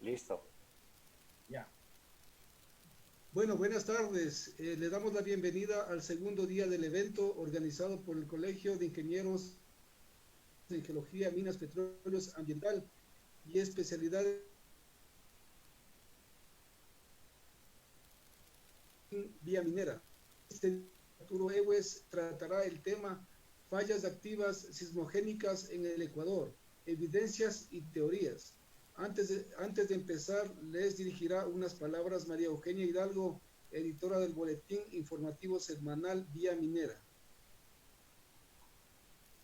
Listo. Ya. Bueno, buenas tardes. Le damos la bienvenida al segundo día del evento organizado por el Colegio de Ingenieros en Geología, Minas, Petróleos, Ambiental y Especialidades en Vía Minera. Arturo Ewes tratará el tema fallas activas sismogénicas en el Ecuador, evidencias y teorías. Antes de empezar, les dirigirá unas palabras María Eugenia Hidalgo, editora del Boletín Informativo Semanal Vía Minera.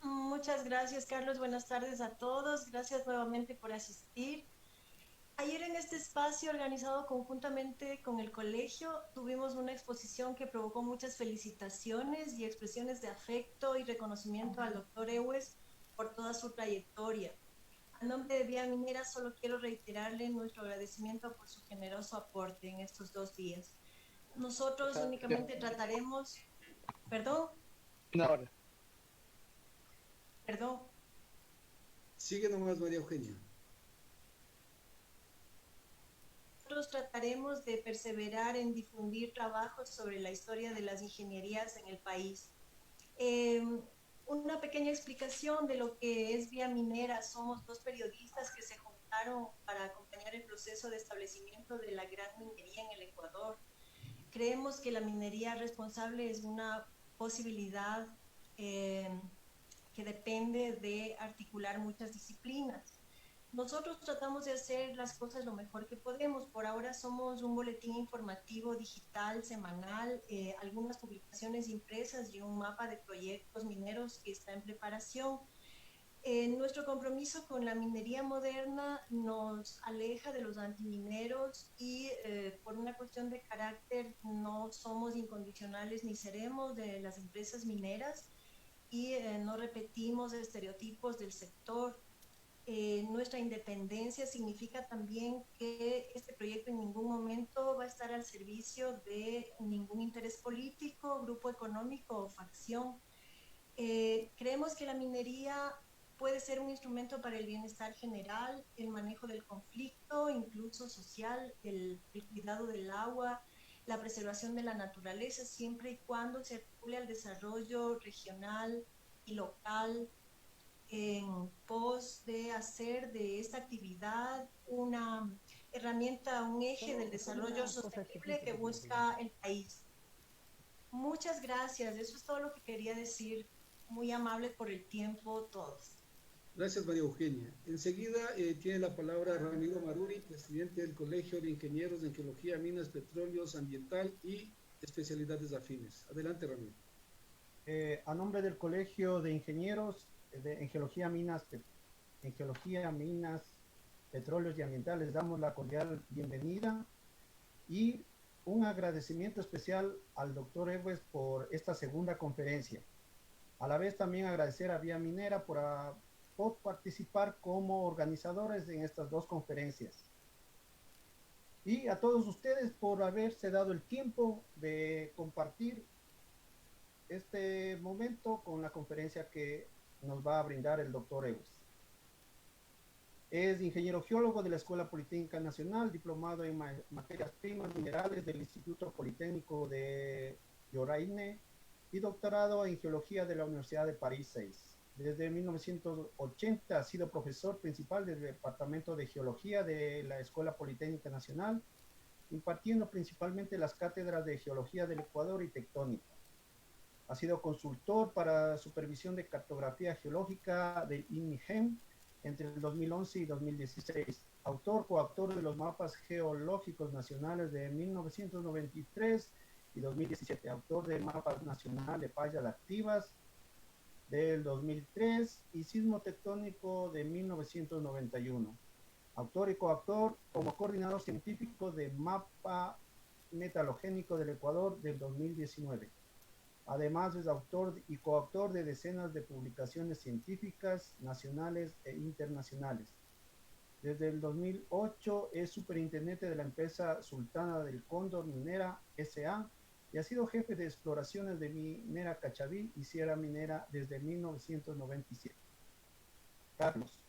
Muchas gracias, Carlos. Buenas tardes a todos. Gracias nuevamente por asistir. Ayer en este espacio organizado conjuntamente con el colegio tuvimos una exposición que provocó muchas felicitaciones y expresiones de afecto y reconocimiento al doctor Ewes por toda su trayectoria. A nombre de Vía Minera solo quiero reiterarle nuestro agradecimiento por su generoso aporte en estos 2 días. Nosotros únicamente trataremos, perdón, No, perdón. Sigue nomás, María Eugenia. Nosotros trataremos de perseverar en difundir trabajos sobre la historia de las ingenierías en el país. Una pequeña explicación de lo que es Vía Minera. Somos dos periodistas que se juntaron para acompañar el proceso de establecimiento de la gran minería en el Ecuador. Creemos que la minería responsable es una posibilidad que depende de articular muchas disciplinas. Nosotros tratamos de hacer las cosas lo mejor que podemos. Por ahora somos un boletín informativo digital semanal, algunas publicaciones impresas y un mapa de proyectos mineros que está en preparación. Nuestro compromiso con la minería moderna nos aleja de los antimineros y por una cuestión de carácter no somos incondicionales ni seremos de las empresas mineras y no repetimos estereotipos del sector. Nuestra independencia significa también que este proyecto en ningún momento va a estar al servicio de ningún interés político, grupo económico o facción. Creemos que la minería puede ser un instrumento para el bienestar general, el manejo del conflicto, incluso social, el cuidado del agua, la preservación de la naturaleza, siempre y cuando se articule al desarrollo regional y local en pos de hacer de esta actividad una herramienta, un eje del desarrollo sostenible que busca el país. Muchas gracias, eso es todo lo que quería decir. Muy amable por el tiempo todos. Gracias, María Eugenia. Enseguida tiene la palabra Ramiro Maruri, presidente del Colegio de Ingenieros en Geología, Minas, Petróleos, Ambiental y Especialidades Afines. Adelante, Ramiro. A nombre del Colegio de Ingenieros en Geología, Minas, Petróleos y Ambientales, damos la cordial bienvenida y un agradecimiento especial al doctor Ewes por esta segunda conferencia. A la vez también agradecer a Vía Minera por participar como organizadores en estas dos conferencias. Y a todos ustedes por haberse dado el tiempo de compartir este momento con la conferencia que nos va a brindar el doctor Ewes. Es ingeniero geólogo de la Escuela Politécnica Nacional, diplomado en materias primas minerales del Instituto Politécnico de Lloraine y doctorado en geología de la Universidad de París 6. Desde 1980 ha sido profesor principal del Departamento de Geología de la Escuela Politécnica Nacional, impartiendo principalmente las cátedras de Geología del Ecuador y Tectónica. Ha sido consultor para supervisión de cartografía geológica del INMIGEM entre el 2011 y 2016. Coautor de los mapas geológicos nacionales de 1993 y 2017. Autor del mapa nacional de fallas activas del 2003 y sismo tectónico de 1991. Autor y coautor como coordinador científico de mapa metalogénico del Ecuador del 2019. Además es autor y coautor de decenas de publicaciones científicas nacionales e internacionales. Desde el 2008 es superintendente de la empresa Sultana del Cóndor Minera S.A. y ha sido jefe de exploraciones de Minera Cachaví y Sierra Minera desde 1997. Carlos.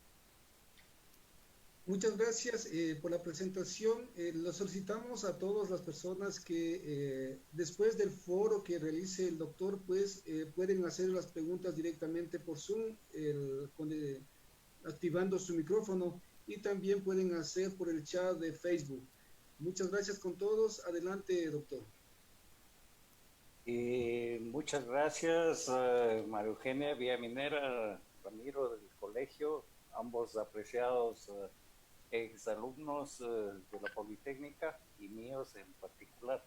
Muchas gracias por la presentación. Lo solicitamos a todas las personas que después del foro que realice el doctor, pues pueden hacer las preguntas directamente por Zoom, activando su micrófono, y también pueden hacer por el chat de Facebook. Muchas gracias con todos. Adelante, doctor. Muchas gracias, María Eugenia Villaminera, Ramiro del colegio, ambos apreciados exalumnos de la Politécnica y míos en particular.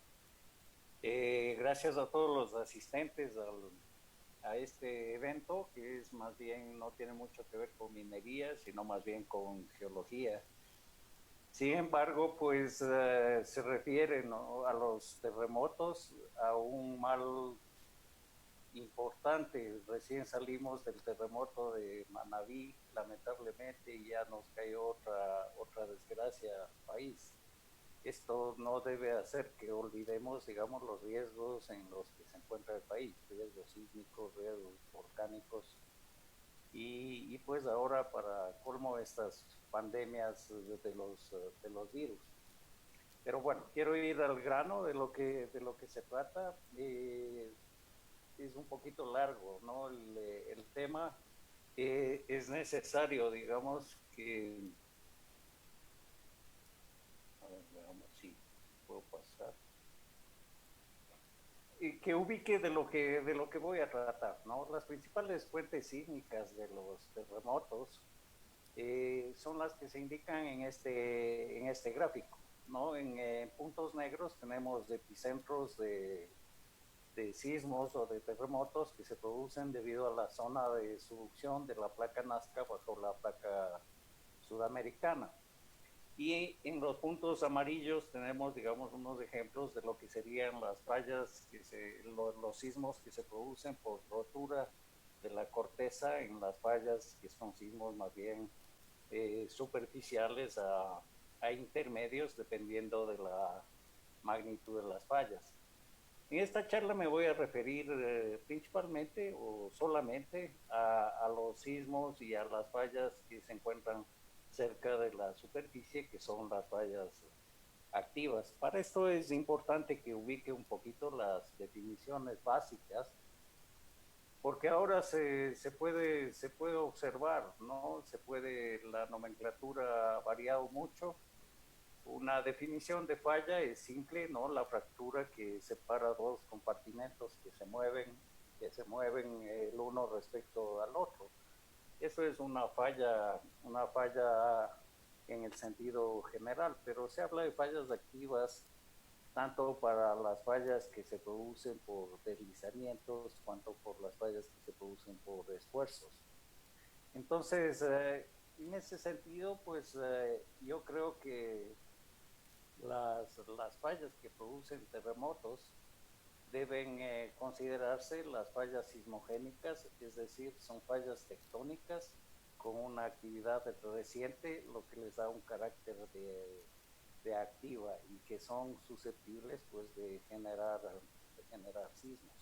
Gracias a todos los asistentes a este evento, que es más bien, no tiene mucho que ver con minería, sino más bien con geología. Sin embargo, pues se refiere, ¿no?, a los terremotos, a un mal importante. Recién salimos del terremoto de Manabí, lamentablemente, y ya nos cayó otra desgracia al país. Esto no debe hacer que olvidemos, digamos, los riesgos en los que se encuentra el país, riesgos sísmicos, riesgos volcánicos, y pues ahora, para colmo, estas pandemias de los virus. Pero bueno, quiero ir al grano de lo que se trata. Es un poquito largo, ¿no? El tema. Es necesario, digamos, que... A ver, veamos si puedo pasar. Que ubique de lo que voy a tratar, ¿no? Las principales fuentes sísmicas de los terremotos son las que se indican en este gráfico, ¿no? En puntos negros tenemos epicentros de sismos o de terremotos que se producen debido a la zona de subducción de la placa Nazca bajo la placa sudamericana. Y en los puntos amarillos tenemos, digamos, unos ejemplos de lo que serían las fallas, los sismos que se producen por rotura de la corteza en las fallas, que son sismos más bien superficiales a intermedios, dependiendo de la magnitud de las fallas. En esta charla me voy a referir principalmente o solamente a los sismos y a las fallas que se encuentran cerca de la superficie, que son las fallas activas. Para esto es importante que ubique un poquito las definiciones básicas, porque ahora se puede observar, ¿no? La nomenclatura ha variado mucho. Una definición de falla es simple, ¿no? La fractura que separa dos compartimentos que se mueven el uno respecto al otro. Eso es una falla en el sentido general, pero se habla de fallas activas tanto para las fallas que se producen por deslizamientos, cuanto por las fallas que se producen por esfuerzos. Entonces, en ese sentido, pues yo creo que las fallas que producen terremotos deben considerarse las fallas sismogénicas, es decir, son fallas tectónicas con una actividad reciente, lo que les da un carácter de activa y que son susceptibles, pues, de generar sismos.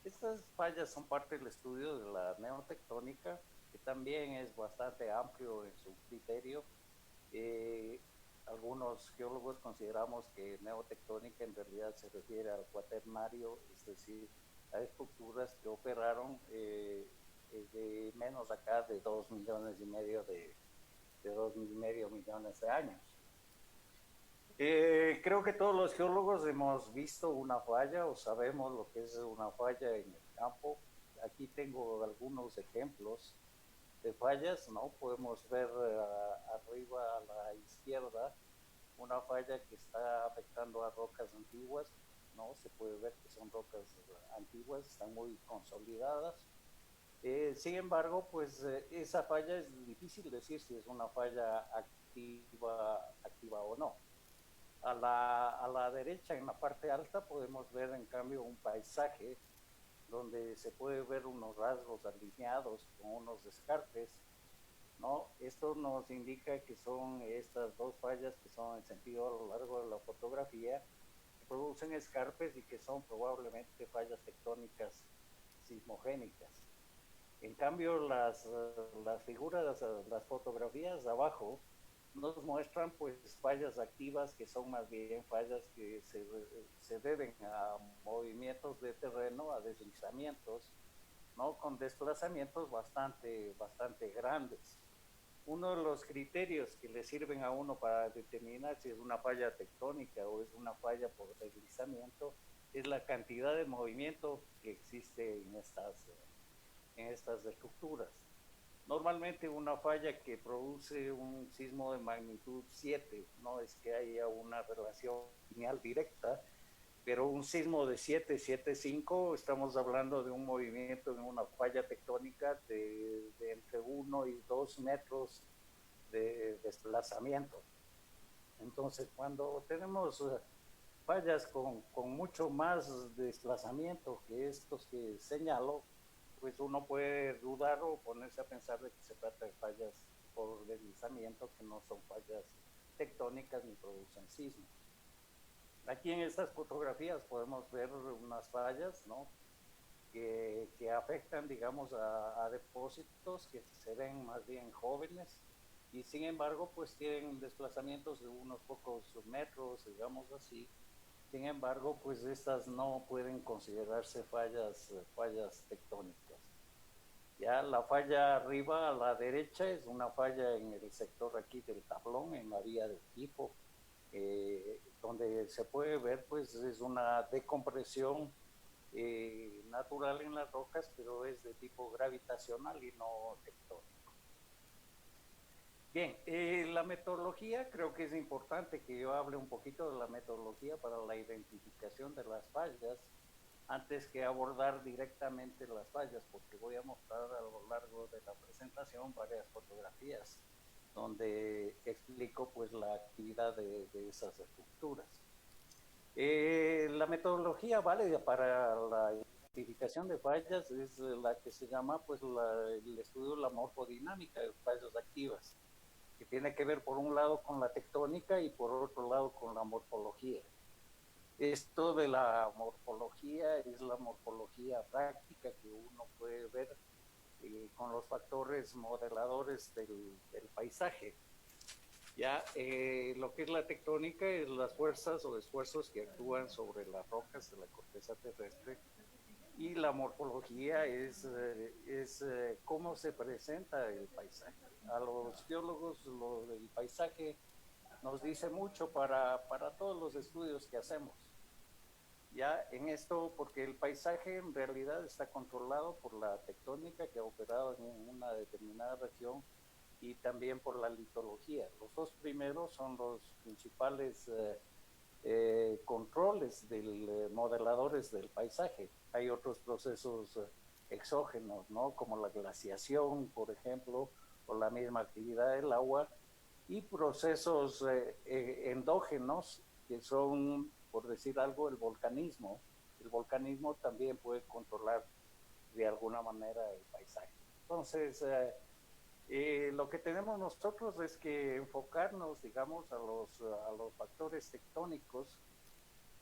Estas fallas son parte del estudio de la neotectónica, que también es bastante amplio en su criterio. Algunos geólogos consideramos que neotectónica en realidad se refiere al cuaternario, es decir, a estructuras que operaron de menos acá de 2,5 millones de 2,5 millones de años. Creo que todos los geólogos hemos visto una falla o sabemos lo que es una falla en el campo. Aquí tengo algunos ejemplos de fallas, ¿no? Podemos ver arriba a la izquierda una falla que está afectando a rocas antiguas, ¿no? Se puede ver que son rocas antiguas, están muy consolidadas. Sin embargo, pues esa falla es difícil decir si es una falla activa o no. A la derecha, en la parte alta, podemos ver en cambio un paisaje donde se puede ver unos rasgos alineados con unos escarpes, ¿no? Esto nos indica que son estas dos fallas que son en sentido a lo largo de la fotografía, que producen escarpes y que son probablemente fallas tectónicas sismogénicas. En cambio, las figuras, las fotografías de abajo nos muestran pues fallas activas que son más bien fallas que se deben a movimientos de terreno, a deslizamientos, ¿no? Con desplazamientos bastante grandes. Uno de los criterios que le sirven a uno para determinar si es una falla tectónica o es una falla por deslizamiento es la cantidad de movimiento que existe en estas estructuras. Normalmente una falla que produce un sismo de magnitud 7, no es que haya una relación lineal directa, pero un sismo de 7, 7,5, estamos hablando de un movimiento en una falla tectónica de entre 1 y 2 metros de desplazamiento. Entonces, cuando tenemos fallas con mucho más desplazamiento que estos que señalo, pues uno puede dudar o ponerse a pensar de que se trata de fallas por deslizamiento, que no son fallas tectónicas ni producen sismos. Aquí en estas fotografías podemos ver unas fallas, ¿no? que afectan, digamos, a depósitos que se ven más bien jóvenes y sin embargo, pues tienen desplazamientos de unos pocos metros, digamos así. Sin embargo, pues estas no pueden considerarse fallas tectónicas. Ya la falla arriba a la derecha es una falla en el sector aquí del tablón, en la vía del tipo, donde se puede ver, pues es una decompresión natural en las rocas, pero es de tipo gravitacional y no tectónico. Bien, la metodología, creo que es importante que yo hable un poquito de la metodología para la identificación de las fallas, antes que abordar directamente las fallas, porque voy a mostrar a lo largo de la presentación varias fotografías donde explico pues la actividad de esas estructuras. La metodología válida para la identificación de fallas es la que se llama pues el estudio de la morfodinámica de fallas activas, que tiene que ver por un lado con la tectónica y por otro lado con la morfología. Esto de la morfología es la morfología práctica que uno puede ver con los factores modeladores del paisaje. Ya lo que es la tectónica es las fuerzas o esfuerzos que actúan sobre las rocas de la corteza terrestre, y la morfología es cómo se presenta el paisaje. A los geólogos el paisaje nos dice mucho para todos los estudios que hacemos. Ya en esto, porque el paisaje en realidad está controlado por la tectónica que ha operado en una determinada región y también por la litología. Los dos primeros son los principales controles modeladores del paisaje. Hay otros procesos exógenos, ¿no? Como la glaciación, por ejemplo, o la misma actividad del agua, y procesos endógenos, que son, por decir algo, el volcanismo. El volcanismo también puede controlar de alguna manera el paisaje. Entonces, lo que tenemos nosotros es que enfocarnos, digamos, a los factores tectónicos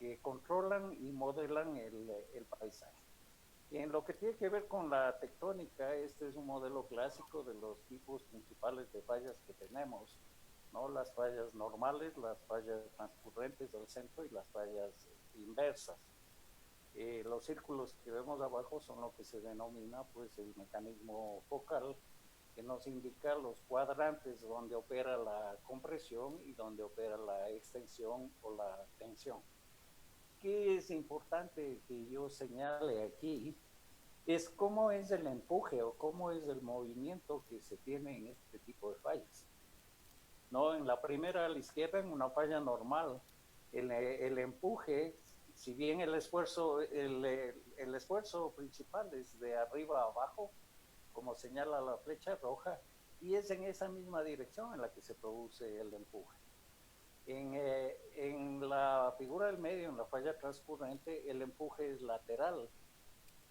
que controlan y modelan el paisaje. Y en lo que tiene que ver con la tectónica, este es un modelo clásico de los tipos principales de fallas que tenemos, ¿no? Las fallas normales, las fallas transcurrentes del centro y las fallas inversas. Los círculos que vemos abajo son lo que se denomina pues el mecanismo focal, que nos indica los cuadrantes donde opera la compresión y donde opera la extensión o la tensión. ¿Qué es importante que yo señale aquí? Es cómo es el empuje o cómo es el movimiento que se tiene en este tipo de fallas. ¿No? En la primera a la izquierda, en una falla normal, el empuje, si bien el esfuerzo principal es de arriba a abajo, como señala la flecha roja, y es en esa misma dirección en la que se produce el empuje. En la figura del medio, en la falla transcurrente, el empuje es lateral,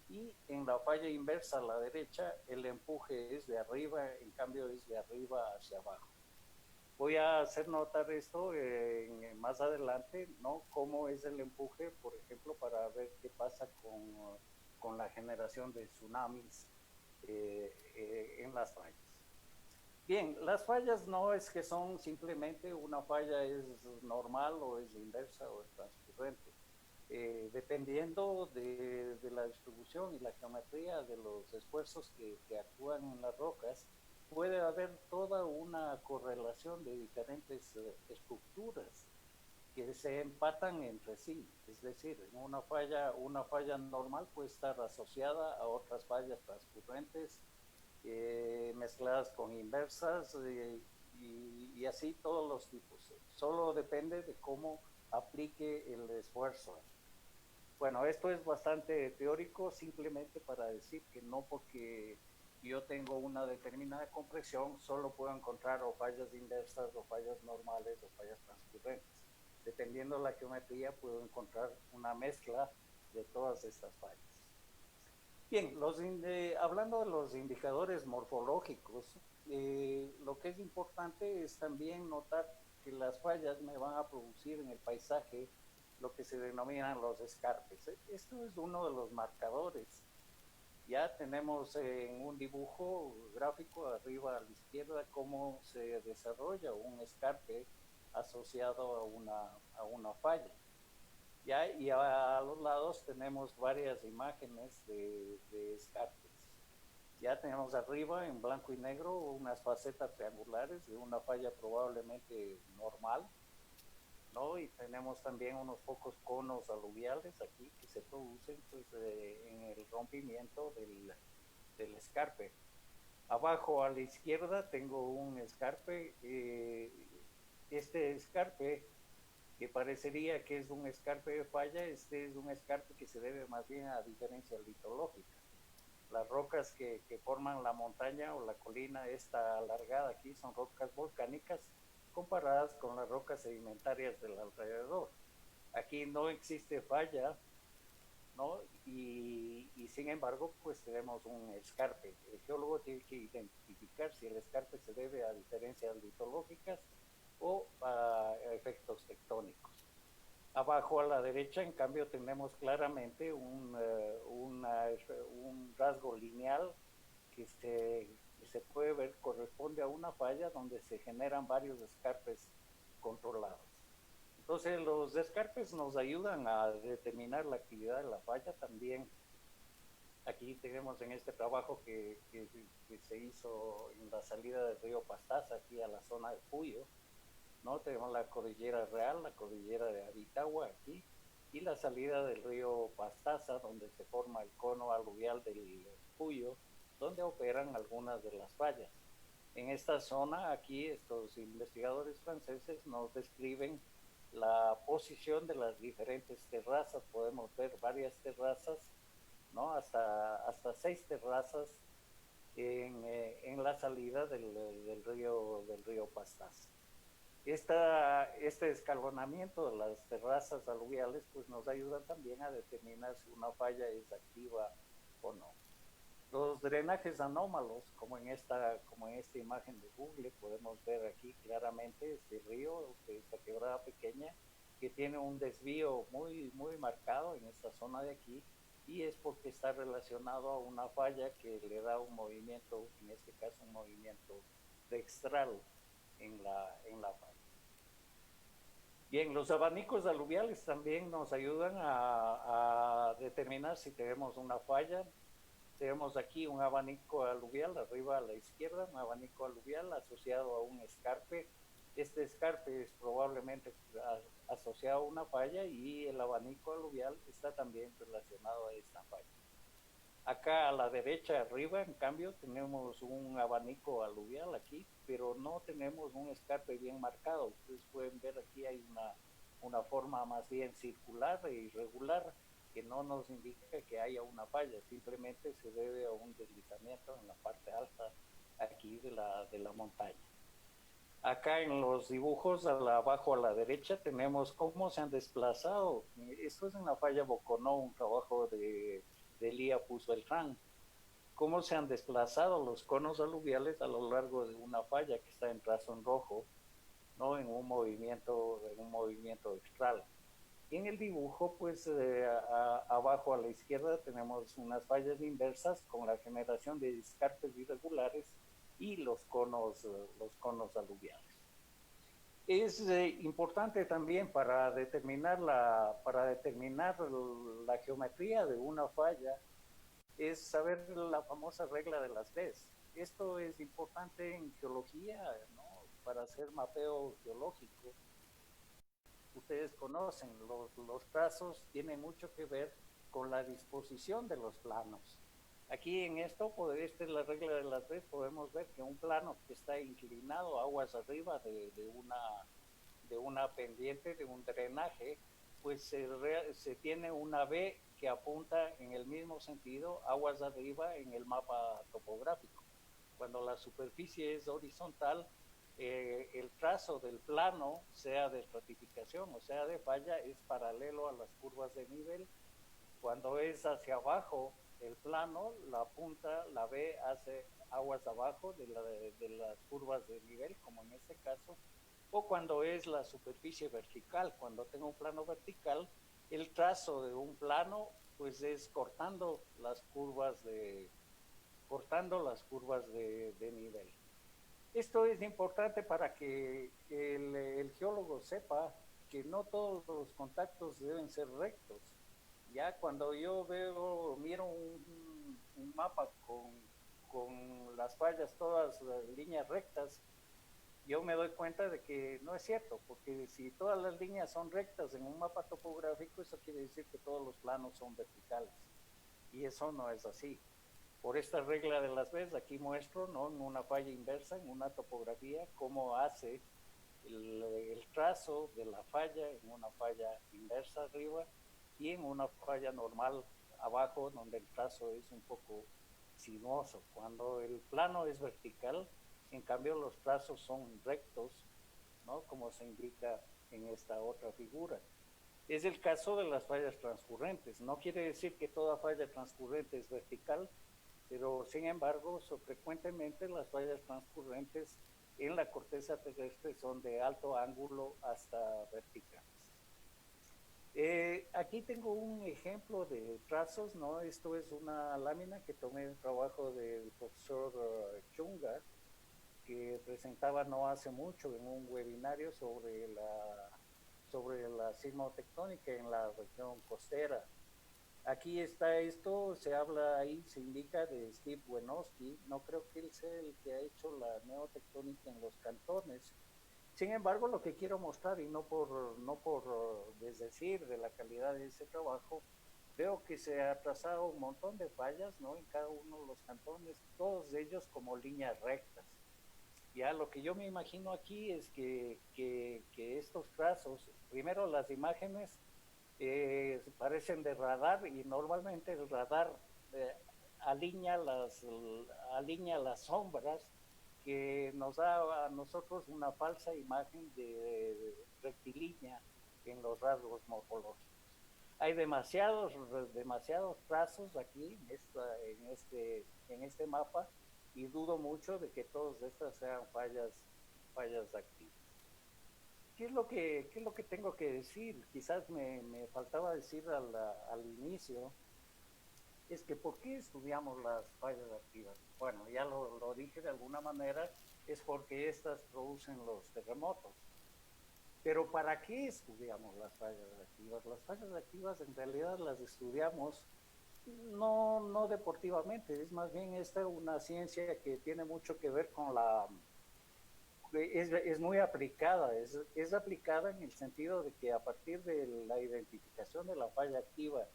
y en la falla inversa a la derecha, el empuje es de arriba, en cambio es de arriba hacia abajo. Voy a hacer notar esto más adelante, ¿no? Cómo es el empuje, por ejemplo, para ver qué pasa con la generación de tsunamis en las fallas. Bien, las fallas no es que son simplemente una falla es normal o es inversa o es transcurrente. Dependiendo de la distribución y la geometría de los esfuerzos que actúan en las rocas, puede haber toda una correlación de diferentes estructuras que se empatan entre sí. Es decir, una falla normal puede estar asociada a otras fallas transcurrentes, mezcladas con inversas, y así todos los tipos. Solo depende de cómo aplique el esfuerzo. Bueno, esto es bastante teórico, simplemente para decir que no porque yo tengo una determinada compresión, solo puedo encontrar o fallas inversas o fallas normales o fallas transcurrentes. Dependiendo de la geometría, puedo encontrar una mezcla de todas estas fallas. Bien, hablando de los indicadores morfológicos, lo que es importante es también notar que las fallas me van a producir en el paisaje lo que se denominan los escarpes. Esto es uno de los marcadores. Ya tenemos en un dibujo gráfico arriba a la izquierda cómo se desarrolla un escarpe asociado a una falla. ¿Ya? Y a los lados tenemos varias imágenes de escarpes. Ya tenemos arriba en blanco y negro unas facetas triangulares de una falla probablemente normal, ¿no? Y tenemos también unos pocos conos aluviales aquí que se producen pues, en el rompimiento del escarpe. Abajo a la izquierda tengo un escarpe. Este escarpe, que parecería que es un escarpe de falla, este es un escarpe que se debe más bien a diferencia litológica. Las rocas que forman la montaña o la colina, esta alargada aquí, son rocas volcánicas comparadas con las rocas sedimentarias del alrededor. Aquí no existe falla, ¿no? Y sin embargo, pues tenemos un escarpe. El geólogo tiene que identificar si el escarpe se debe a diferencias litológicas o a efectos tectónicos. Abajo a la derecha, en cambio, tenemos claramente un rasgo lineal que se puede ver, corresponde a una falla donde se generan varios escarpes controlados. Entonces, los escarpes nos ayudan a determinar la actividad de la falla también. Aquí tenemos en este trabajo que se hizo en la salida del río Pastaza, aquí a la zona de Puyo, ¿no? Tenemos la cordillera Real, la cordillera de Aritagua aquí, y la salida del río Pastaza, donde se forma el cono aluvial del Puyo, donde operan algunas de las fallas. En esta zona, aquí, estos investigadores franceses nos describen la posición de las diferentes terrazas. Podemos ver varias terrazas, ¿no? Hasta 6 terrazas en la salida del río Pastaza. Este escalonamiento de las terrazas aluviales pues nos ayuda también a determinar si una falla es activa o no. Los drenajes anómalos, como en esta imagen de Google, podemos ver aquí claramente este río, esta quebrada pequeña, que tiene un desvío muy, muy marcado en esta zona de aquí, y es porque está relacionado a una falla que le da un movimiento, en este caso un movimiento dextral en la falla. Bien, los abanicos aluviales también nos ayudan a determinar si tenemos una falla. Tenemos aquí un abanico aluvial, arriba a la izquierda, un abanico aluvial asociado a un escarpe. Este escarpe es probablemente asociado a una falla y el abanico aluvial está también relacionado a esta falla. Acá a la derecha arriba, en cambio, tenemos un abanico aluvial aquí, pero no tenemos un escarpe bien marcado. Ustedes pueden ver aquí hay una forma más bien circular e irregular que no nos indica que haya una falla, simplemente se debe a un deslizamiento en la parte alta aquí de la montaña. Acá en los dibujos abajo a la derecha tenemos cómo se han desplazado. Esto es una falla Boconó, un trabajo de Elía Puzo-Beltrán. Cómo se han desplazado los conos aluviales a lo largo de una falla que está en trazo en rojo, ¿no? en un movimiento extral. Y en el dibujo, pues abajo a la izquierda tenemos unas fallas inversas con la generación de escarpes irregulares y los conos aluviales. Es importante también para determinar la geometría de una falla, es saber la famosa regla de las Bs. Esto es importante en geología, ¿no? Para hacer mapeo geológico. Ustedes conocen, los trazos tienen mucho que ver con la disposición de los planos. Aquí en esta es la regla de las Bs, podemos ver que un plano que está inclinado aguas arriba de una pendiente, de un drenaje, pues se tiene una B que apunta en el mismo sentido, aguas arriba en el mapa topográfico. Cuando la superficie es horizontal, el trazo del plano, sea de estratificación o sea de falla, es paralelo a las curvas de nivel. Cuando es hacia abajo el plano, la punta, la B, hace aguas abajo de las curvas de nivel, como en este caso. O cuando es la superficie vertical, cuando tengo un plano vertical, el trazo de un plano pues es cortando las curvas de nivel. Esto es importante para que el geólogo sepa que no todos los contactos deben ser rectos. Ya cuando yo miro un mapa con las fallas todas las líneas rectas, yo me doy cuenta de que no es cierto, porque si todas las líneas son rectas en un mapa topográfico, eso quiere decir que todos los planos son verticales, y eso no es así. Por esta regla de las Bs, aquí muestro, ¿no?, en una falla inversa, en una topografía, cómo hace el trazo de la falla en una falla inversa arriba y en una falla normal abajo, donde el trazo es un poco sinuoso. Cuando el plano es vertical, en cambio los trazos son rectos, ¿no?, como se indica en esta otra figura. Es el caso de las fallas transcurrentes. No quiere decir que toda falla transcurrente es vertical, pero sin embargo, frecuentemente las fallas transcurrentes en la corteza terrestre son de alto ángulo hasta verticales. Aquí tengo un ejemplo de trazos, ¿no? Esto es una lámina que tomé del trabajo del profesor Chunga, que presentaba no hace mucho en un webinario sobre la sismotectónica en la región costera. Aquí está esto, se habla ahí, se indica de Steve Wenowski. No creo que él sea el que ha hecho la neotectónica en los cantones. Sin embargo, lo que quiero mostrar, y no por desdecir de la calidad de ese trabajo, veo que se ha trazado un montón de fallas, ¿no?, en cada uno de los cantones, todos ellos como líneas rectas. Ya lo que yo me imagino aquí es que estos trazos, primero las imágenes parecen de radar, y normalmente el radar alinea las sombras, que nos da a nosotros una falsa imagen de rectilínea en los rasgos morfológicos. Hay demasiados trazos aquí en este mapa, y dudo mucho de que todas estas sean fallas activas. ¿Qué es lo que tengo que decir? Quizás me faltaba decir al inicio, es que ¿por qué estudiamos las fallas activas? Bueno, ya lo dije de alguna manera, es porque estas producen los terremotos. Pero ¿para qué estudiamos las fallas activas? Las fallas activas en realidad las estudiamos no deportivamente, es más bien una ciencia que tiene mucho que ver con es muy aplicada, es aplicada en el sentido de que a partir de la identificación de la falla activa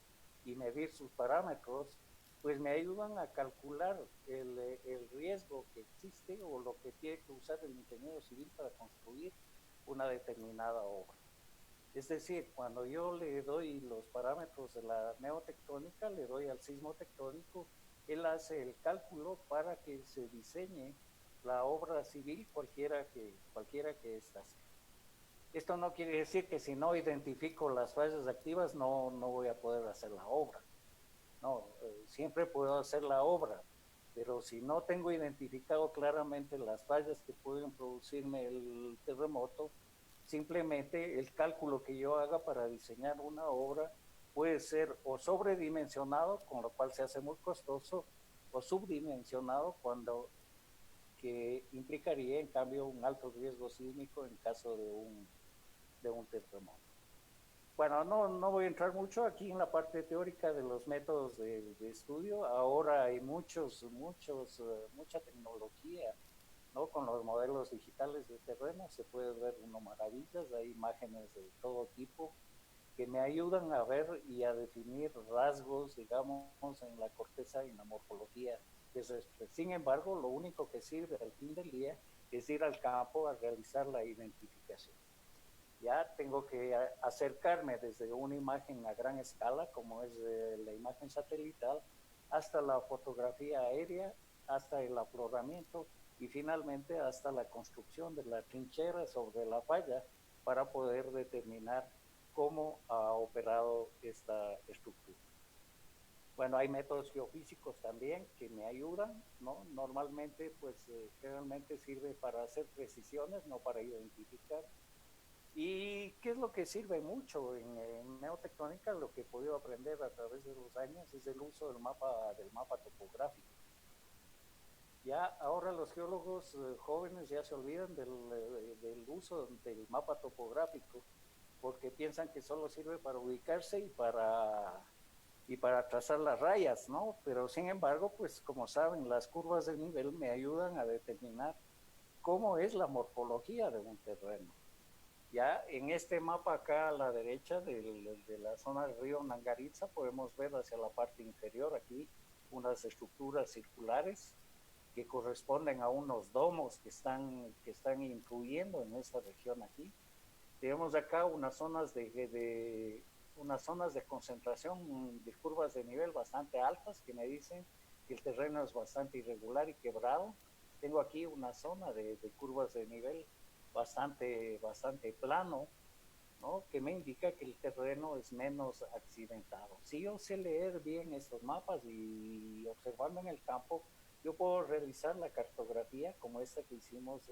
y medir sus parámetros, pues me ayudan a calcular el riesgo que existe o lo que tiene que usar el ingeniero civil para construir una determinada obra. Es decir, cuando yo le doy los parámetros de la neotectónica, le doy al sismotectónico, él hace el cálculo para que se diseñe la obra civil cualquiera que ésta sea. Esto no quiere decir que si no identifico las fallas activas no voy a poder hacer la obra. No, siempre puedo hacer la obra, pero si no tengo identificado claramente las fallas que pueden producirme el terremoto, simplemente el cálculo que yo haga para diseñar una obra puede ser o sobredimensionado, con lo cual se hace muy costoso, o subdimensionado, cuando que implicaría en cambio un alto riesgo sísmico en caso de un terremoto. Bueno, no voy a entrar mucho aquí en la parte teórica de los métodos de estudio. Ahora hay mucha tecnología, ¿no? Con los modelos digitales de terreno se puede ver uno maravillas, hay imágenes de todo tipo que me ayudan a ver y a definir rasgos, digamos, en la corteza y en la morfología. Sin embargo, lo único que sirve al fin del día es ir al campo a realizar la identificación. Ya tengo que acercarme desde una imagen a gran escala, como es la imagen satelital, hasta la fotografía aérea, hasta el afloramiento y finalmente hasta la construcción de la trinchera sobre la falla para poder determinar cómo ha operado esta estructura. Bueno, hay métodos geofísicos también que me ayudan, ¿no? Normalmente, pues, generalmente sirve para hacer precisiones, no para identificar. ¿Y qué es lo que sirve mucho en neotectónica? Lo que he podido aprender a través de los años es el uso del mapa topográfico. Ya ahora los geólogos jóvenes ya se olvidan del uso del mapa topográfico porque piensan que solo sirve para ubicarse y para trazar las rayas, ¿no? Pero sin embargo, pues como saben, las curvas de nivel me ayudan a determinar cómo es la morfología de un terreno. Ya en este mapa acá a la derecha de la zona del río Nangaritza podemos ver hacia la parte inferior aquí unas estructuras circulares que corresponden a unos domos que están influyendo en esta región aquí. Tenemos acá unas zonas unas zonas de concentración de curvas de nivel bastante altas que me dicen que el terreno es bastante irregular y quebrado. Tengo aquí una zona de curvas de nivel bastante plano, ¿no? Que me indica que el terreno es menos accidentado. Si yo sé leer bien estos mapas y observando en el campo, yo puedo realizar la cartografía como esta que hicimos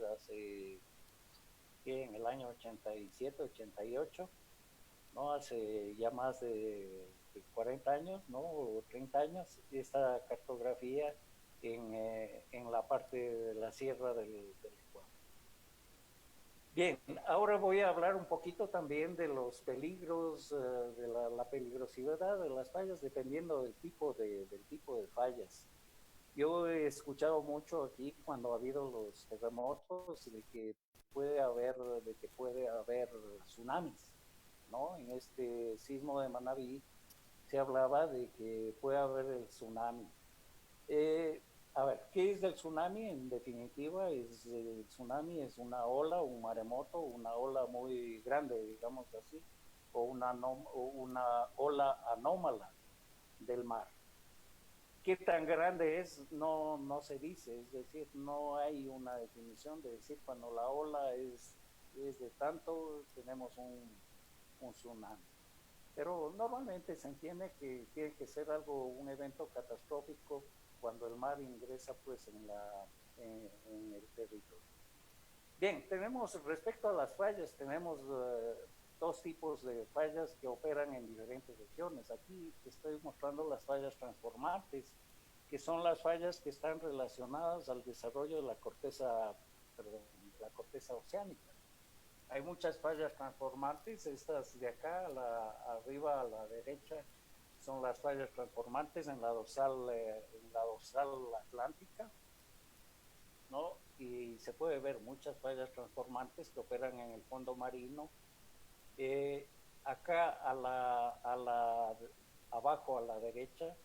en el año 87, 88, ¿no? Hace ya más de 40 años, ¿no? O 30 años, esta cartografía en la parte de la sierra del Ecuador. Bien, ahora voy a hablar un poquito también de los peligros, de la peligrosidad de las fallas, dependiendo del tipo de fallas. Yo he escuchado mucho aquí cuando ha habido los terremotos de que puede haber tsunamis, ¿no? En este sismo de Manabí se hablaba de que puede haber el tsunami. A ver, ¿qué es el tsunami? En definitiva, el tsunami es una ola, un maremoto, una ola muy grande, digamos así, o una ola anómala del mar. ¿Qué tan grande es? No se dice, es decir, no hay una definición de decir cuando la ola es de tanto, tenemos un tsunami. Pero normalmente se entiende que tiene que ser un evento catastrófico cuando el mar ingresa pues en el territorio. Bien, tenemos respecto a las fallas, tenemos dos tipos de fallas que operan en diferentes regiones. Aquí estoy mostrando las fallas transformantes, que son las fallas que están relacionadas al desarrollo de la corteza oceánica. Hay muchas fallas transformantes, estas de acá, arriba a la derecha, son las fallas transformantes en la dorsal atlántica, ¿no? Y se puede ver muchas fallas transformantes que operan en el fondo marino. Acá abajo a la derecha,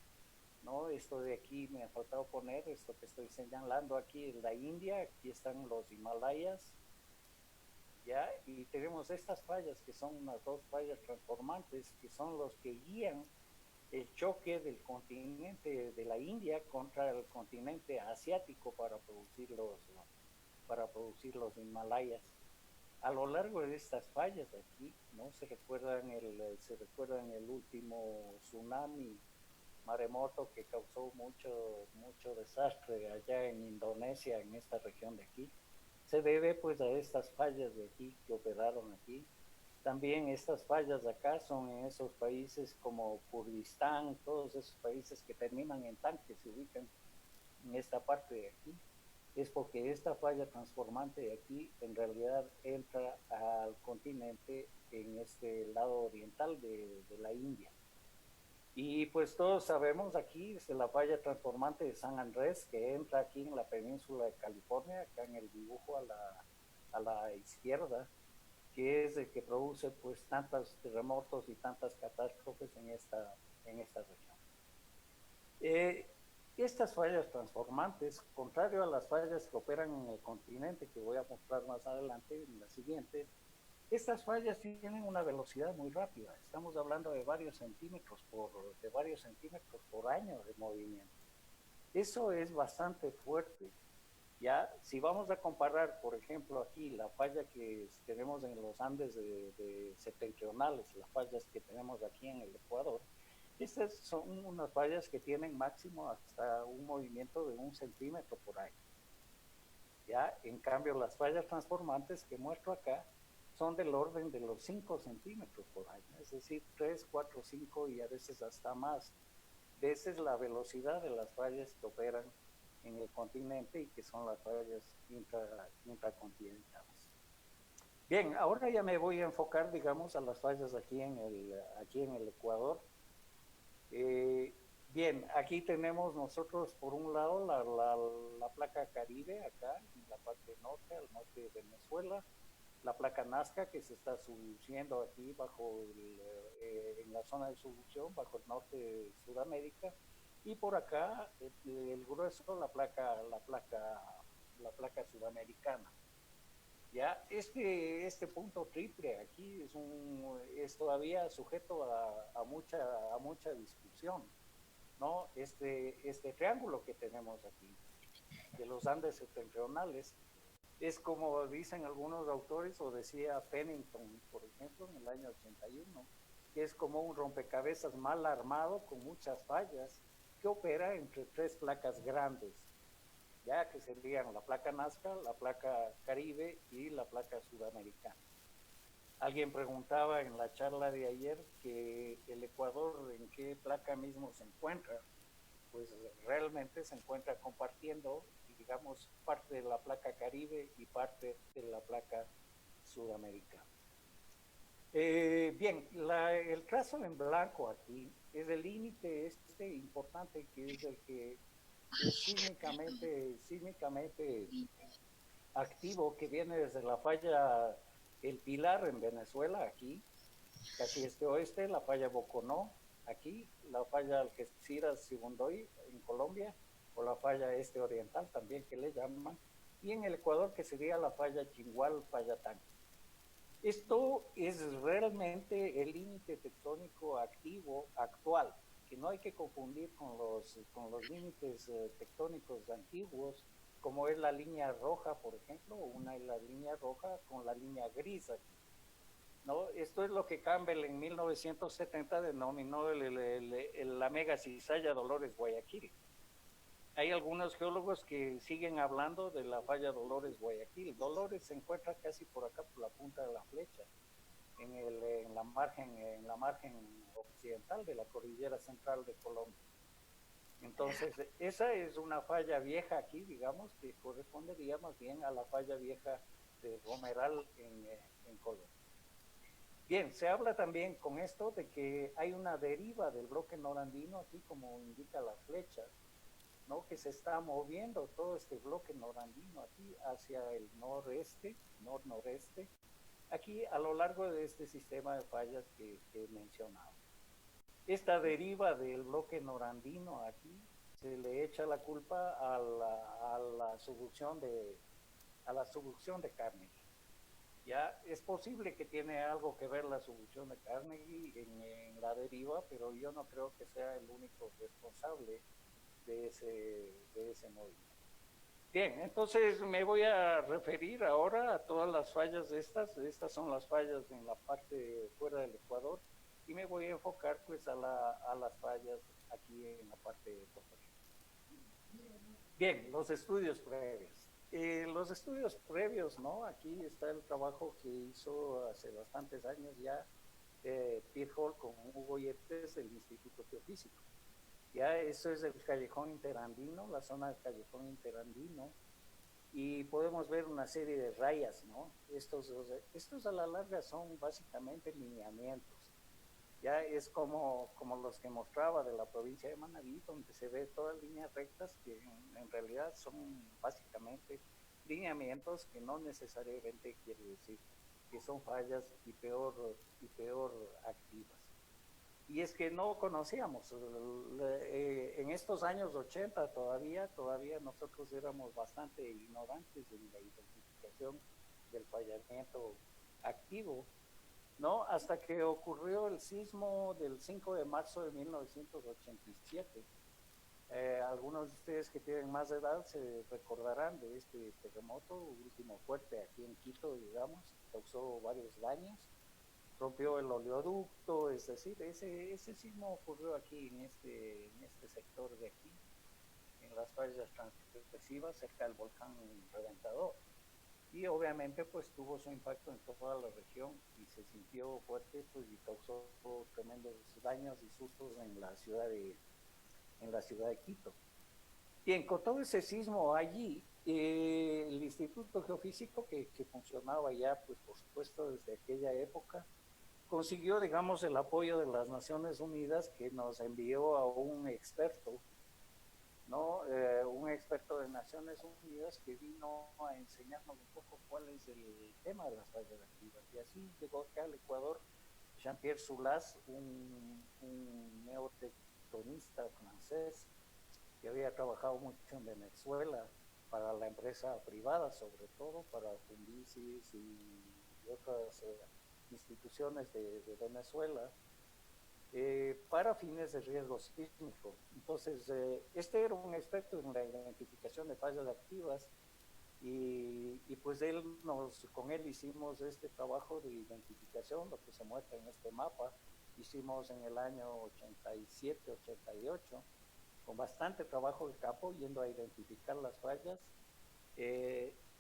¿no? Esto de aquí me ha faltado poner, esto que estoy señalando aquí es la India, aquí están los Himalayas, ¿ya? Y tenemos estas fallas que son unas dos fallas transformantes que son los que guían el choque del continente de la India contra el continente asiático para producir los Himalayas. A lo largo de estas fallas de aquí, ¿no? Se recuerdan el último tsunami maremoto que causó mucho desastre allá en Indonesia, en esta región de aquí. Se debe pues a estas fallas de aquí que operaron aquí. También estas fallas de acá son en esos países como Kurdistán, todos esos países que terminan en tanques se ubican en esta parte de aquí. es porque esta falla transformante de aquí en realidad entra al continente en este lado oriental de la India. Y pues todos sabemos aquí es la falla transformante de San Andrés que entra aquí en la península de California, acá en el dibujo a la izquierda, que es el que produce pues tantos terremotos y tantas catástrofes en esta región. Estas fallas transformantes, contrario a las fallas que operan en el continente, que voy a mostrar más adelante en la siguiente, estas fallas tienen una velocidad muy rápida. Estamos hablando de varios centímetros por año de movimiento. Eso es bastante fuerte. Ya, si vamos a comparar, por ejemplo, aquí la falla que tenemos en los Andes de septentrionales, las fallas que tenemos aquí en el Ecuador, estas son unas fallas que tienen máximo hasta un movimiento de 1 centímetro por año. Ya, en cambio, las fallas transformantes que muestro acá son del orden de los 5 centímetros por año, es decir, 3, 4, 5 y a veces hasta más veces la velocidad de las fallas que operan en el continente y que son las fallas intracontinentales. Bien, ahora ya me voy a enfocar, digamos, a las fallas aquí en el Ecuador. Bien, aquí tenemos nosotros por un lado la placa Caribe acá en la parte norte, al norte de Venezuela, la placa Nazca que se está subduciendo aquí en la zona de subducción bajo el norte de Sudamérica, y por acá el grueso la placa sudamericana. Ya este punto triple aquí es todavía sujeto a mucha discusión, ¿no? Este triángulo que tenemos aquí de los Andes septentrionales es como dicen algunos autores, o decía Pennington, por ejemplo, en el año 81, que es como un rompecabezas mal armado con muchas fallas que opera entre 3 placas grandes, ya que serían la placa Nazca, la placa Caribe y la placa sudamericana. Alguien preguntaba en la charla de ayer que el Ecuador en qué placa mismo se encuentra. Pues realmente se encuentra compartiendo, digamos, parte de la placa Caribe y parte de la placa sudamericana. Bien, el trazo en blanco aquí es el límite importante que es el que es sísmicamente activo, que viene desde la falla El Pilar en Venezuela, aquí, casi oeste, la falla Boconó, aquí, la falla Algeciras Sibundoy en Colombia, o la falla este oriental también que le llaman, y en el Ecuador que sería la falla Chingual-Payatán. Esto es realmente el límite tectónico activo actual, que no hay que confundir con los límites tectónicos antiguos, como es la línea roja, por ejemplo, la línea roja con la línea gris aquí. ¿No? Esto es lo que Campbell en 1970 denominó la mega cizalla Dolores Guayaquil. Hay algunos geólogos que siguen hablando de la falla Dolores Guayaquil. Dolores se encuentra casi por acá, por la punta de la flecha, en la margen occidental de la cordillera central de Colombia. Entonces, esa es una falla vieja aquí, digamos, que correspondería más bien a la falla vieja de Romeral en Colombia. Bien, se habla también con esto de que hay una deriva del bloque norandino, aquí como indica la flecha, ¿no? Que se está moviendo todo este bloque norandino aquí hacia el noreste, noreste, aquí a lo largo de este sistema de fallas que he mencionado. Esta deriva del bloque norandino aquí se le echa la culpa a la subducción de Carnegie. Ya es posible que tiene algo que ver la subducción de Carnegie en la deriva, pero yo no creo que sea el único responsable de ese movimiento. Bien, entonces me voy a referir ahora a todas las fallas de estas son las fallas en la parte fuera del Ecuador, y me voy a enfocar pues a las fallas aquí en la parte de Puerto Rico. Bien, los estudios previos. Los estudios previos, ¿no? Aquí está el trabajo que hizo hace bastantes años ya Piet Hall con Hugo Yepes del Instituto Geofísico. Ya eso es el Callejón Interandino, la zona del Callejón Interandino. y podemos ver una serie de rayas, ¿no? Estos a la larga son básicamente lineamientos. Ya es como los que mostraba de la provincia de Manabí, donde se ve todas líneas rectas que en realidad son básicamente lineamientos que no necesariamente quiere decir que son fallas y peor activas. Y es que no conocíamos, en estos años 80 todavía nosotros éramos bastante ignorantes en la identificación del fallamiento activo, ¿no? Hasta que ocurrió el sismo del 5 de marzo de 1987. Algunos de ustedes que tienen más edad se recordarán de este terremoto último fuerte aquí en Quito, digamos, causó varios daños, rompió el oleoducto, es decir, ese sismo ocurrió aquí en este sector de aquí, en las fallas transgresivas cerca del volcán Reventador. Y obviamente pues tuvo su impacto en toda la región y se sintió fuerte, pues, y causó tremendos daños y sustos en la ciudad de Quito. Bien, con todo ese sismo allí, el Instituto Geofísico que funcionaba ya, pues por supuesto desde aquella época, consiguió, digamos, el apoyo de las Naciones Unidas, que nos envió a un experto, ¿no? Un experto de Naciones Unidas que vino a enseñarnos un poco cuál es el tema de las fallas activas. Y así llegó acá al Ecuador Jean-Pierre Soulas, un neotectonista francés que había trabajado mucho en Venezuela para la empresa privada, sobre todo para Fundicis y otras instituciones de Venezuela, para fines de riesgo sísmico. Entonces, este era un experto en la identificación de fallas activas y pues con él hicimos este trabajo de identificación, lo que se muestra en este mapa. Hicimos en el año 87, 88, con bastante trabajo de campo, yendo a identificar las fallas,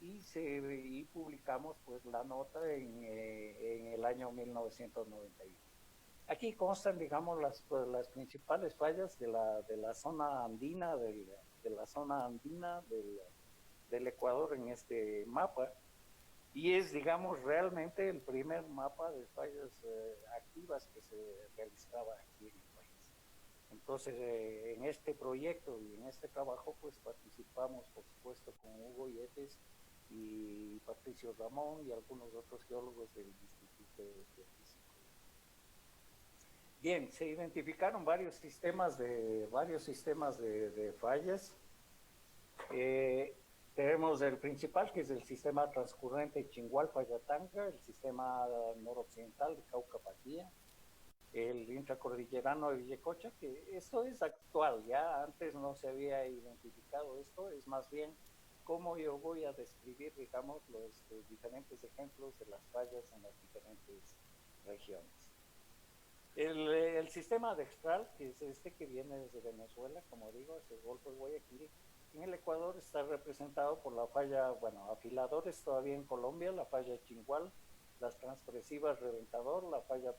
y publicamos pues la nota en el año 1991. Aquí constan, digamos, las principales fallas de la zona andina, de la zona andina del Ecuador en este mapa, y es, digamos, realmente el primer mapa de fallas activas que se realizaba aquí en el país. Entonces, en este proyecto y en este trabajo, pues participamos, por supuesto, con Hugo Yepes y Patricio Ramón y algunos otros geólogos del Instituto Geofísico. Bien, se identificaron varios sistemas de fallas. Tenemos el principal, que es el sistema transcurrente Chingual-Payatanga, el sistema noroccidental de Cauca-Patía, el intracordillerano de Villecocha, que esto es actual, ya antes no se había identificado esto, es más bien cómo yo voy a describir, digamos, los diferentes ejemplos de las fallas en las diferentes regiones. El sistema Dextral, que es este que viene desde Venezuela, como digo, es el Golfo de Guayaquil. En el Ecuador está representado por la falla, bueno, afiladores todavía en Colombia, la falla Chingual, las transgresivas Reventador, la falla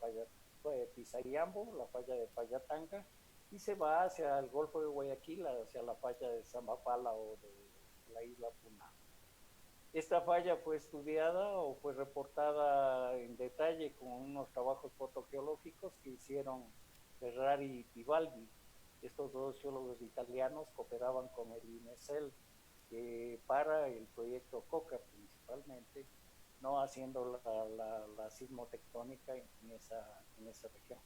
Pisayambo, la falla de Payatanga, y se va hacia el Golfo de Guayaquil, hacia la falla de Zambapala o de la isla Puná. Esta falla fue estudiada o fue reportada en detalle con unos trabajos fotogeológicos que hicieron Ferrari y Tibaldi. Estos dos geólogos italianos cooperaban con el INESEL para el proyecto COCA principalmente, no haciendo la sismotectónica en esa región.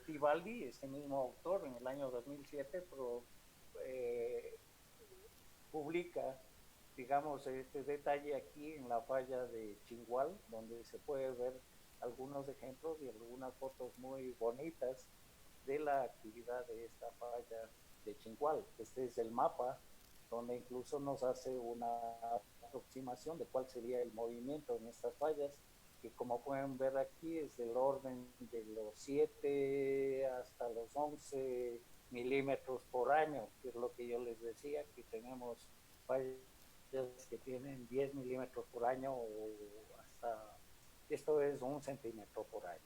Tibaldi, este mismo autor, en el año 2007 publica, digamos, este detalle aquí en la falla de Chingual, donde se puede ver algunos ejemplos y algunas fotos muy bonitas de la actividad de esta falla de Chingual. Este es el mapa, donde incluso nos hace una aproximación de cuál sería el movimiento en estas fallas, que como pueden ver aquí es del orden de los 7 hasta los 11 milímetros por año, que es lo que yo les decía, que tenemos fallas que tienen 10 milímetros por año o hasta, esto es 1 centímetro por año.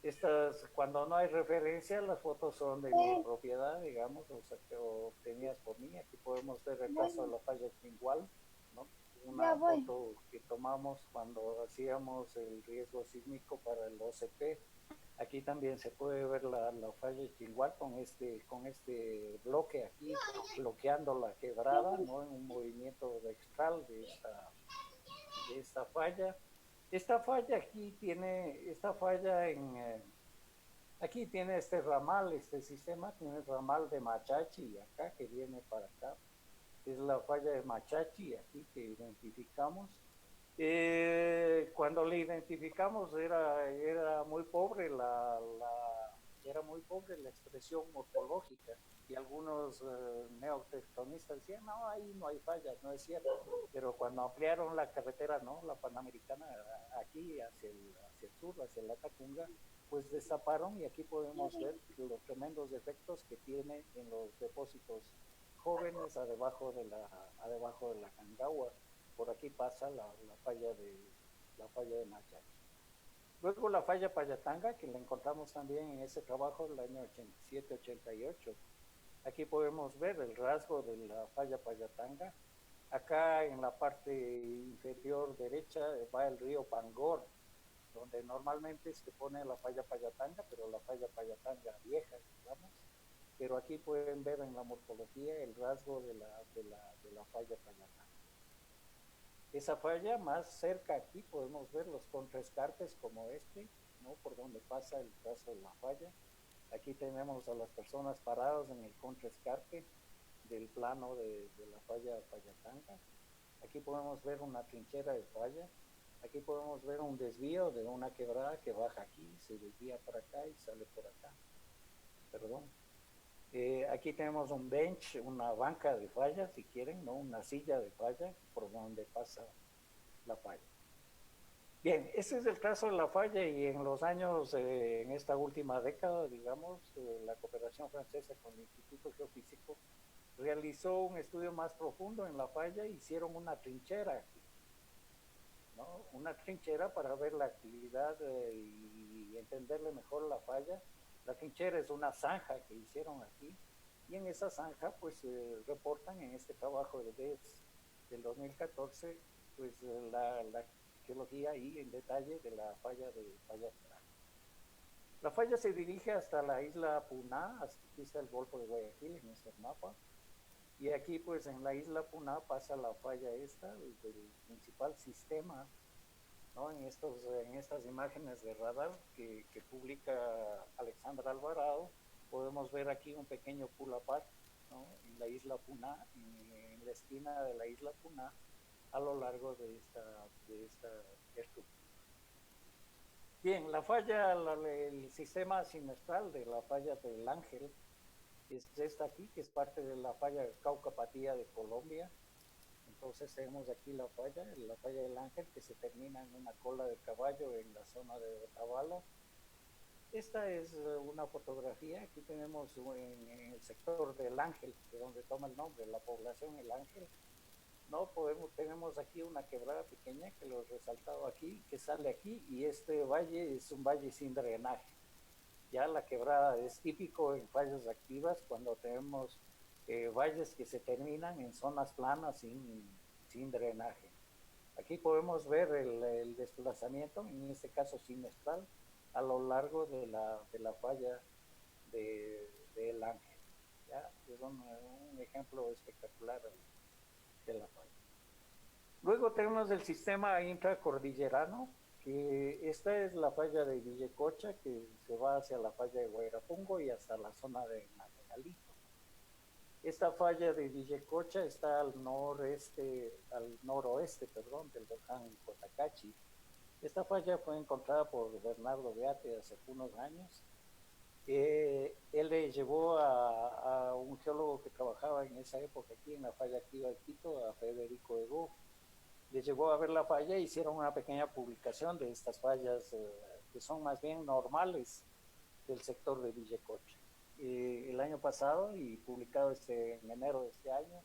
Estas, cuando no hay referencia, las fotos son de mi propiedad, digamos, o sea, que obtenidas por mí. Aquí podemos ver el caso de la falla Chingual, ¿no? Una foto que tomamos cuando hacíamos el riesgo sísmico para el OCP. Aquí también se puede ver la falla Chilhuac con este bloque aquí, bloqueando la quebrada, ¿no? En un movimiento vextral de esta falla. Esta falla aquí tiene, aquí tiene este ramal, este sistema tiene el ramal de Machachi acá, que viene para acá. Es la falla de Machachi aquí que identificamos. Cuando le identificamos era muy pobre era muy pobre la expresión morfológica y algunos neotectonistas decían, no, ahí no hay fallas, no es cierto, pero cuando ampliaron la carretera, no, la Panamericana aquí hacia el sur, hacia la Tacunga, pues destaparon y aquí podemos ver los tremendos defectos que tiene en los depósitos jóvenes a debajo de la Cangagua. Por aquí pasa la falla de Machachi. Luego la falla Payatanga, que la encontramos también en ese trabajo del año 87-88. Aquí podemos ver el rasgo de la falla Payatanga. Acá en la parte inferior derecha va el río Pangor, donde normalmente se pone la falla Payatanga, pero la falla Payatanga vieja, digamos. Pero aquí pueden ver en la morfología el rasgo de la falla Payatanga. Esa falla más cerca aquí podemos ver los contraescarpes como este, ¿no? Por donde pasa el trazo de la falla. Aquí tenemos a las personas paradas en el contraescarpe del plano de la falla Payatanga. Aquí podemos ver una trinchera de falla. Aquí podemos ver un desvío de una quebrada que baja aquí, se desvía para acá y sale por acá. Perdón. Aquí tenemos un bench, una banca de falla, si quieren, ¿no? Una silla de falla por donde pasa la falla. Bien, ese es el caso de la falla y en los años, en esta última década, digamos, la cooperación francesa con el Instituto Geofísico realizó un estudio más profundo en la falla, hicieron una trinchera aquí, ¿no? Una trinchera para ver la actividad y entenderle mejor la falla. La trinchera es una zanja que hicieron aquí y en esa zanja pues reportan en este trabajo del 2014 pues la geología ahí en detalle de la falla de Payatanga. La falla se dirige hasta la isla Puná, aquí está el Golfo de Guayaquil en este mapa, y aquí pues en la isla Puná pasa la falla esta del principal sistema, ¿no? En estas imágenes de radar que publica Alexandra Alvarado, podemos ver aquí un pequeño pull-apart, ¿no? En la isla Puná, en la esquina de la isla Puná, a lo largo de esta estructura. Bien, la falla, el sistema semestral de la falla del Ángel es esta aquí, que es parte de la falla Cauca-Patía de Colombia. Entonces tenemos aquí la falla del Ángel, que se termina en una cola de caballo en la zona de Otavalo. Esta es una fotografía, aquí tenemos en el sector del Ángel, de donde toma el nombre, la población El Ángel. No tenemos aquí una quebrada pequeña que lo he resaltado aquí, que sale aquí, y este valle es un valle sin drenaje. Ya la quebrada es típico en fallas activas cuando tenemos valles que se terminan en zonas planas sin drenaje. Aquí podemos ver el desplazamiento, en este caso semestral, a lo largo de la falla del Ángel. ¿Ya? Es un ejemplo espectacular de la falla. Luego tenemos el sistema intracordillerano, que esta es la falla de Villecocha, que se va hacia la falla de Guairapungo y hasta la zona de Namegalito. Esta falla de Villecocha está al noroeste, del volcán Cotacachi. Esta falla fue encontrada por Bernardo Beate hace unos años. Él le llevó a un geólogo que trabajaba en esa época aquí en la falla activa de Quito, a Federico Ego. Le llevó a ver la falla e hicieron una pequeña publicación de estas fallas que son más bien normales del sector de Villecocha. El año pasado y publicado en enero de este año,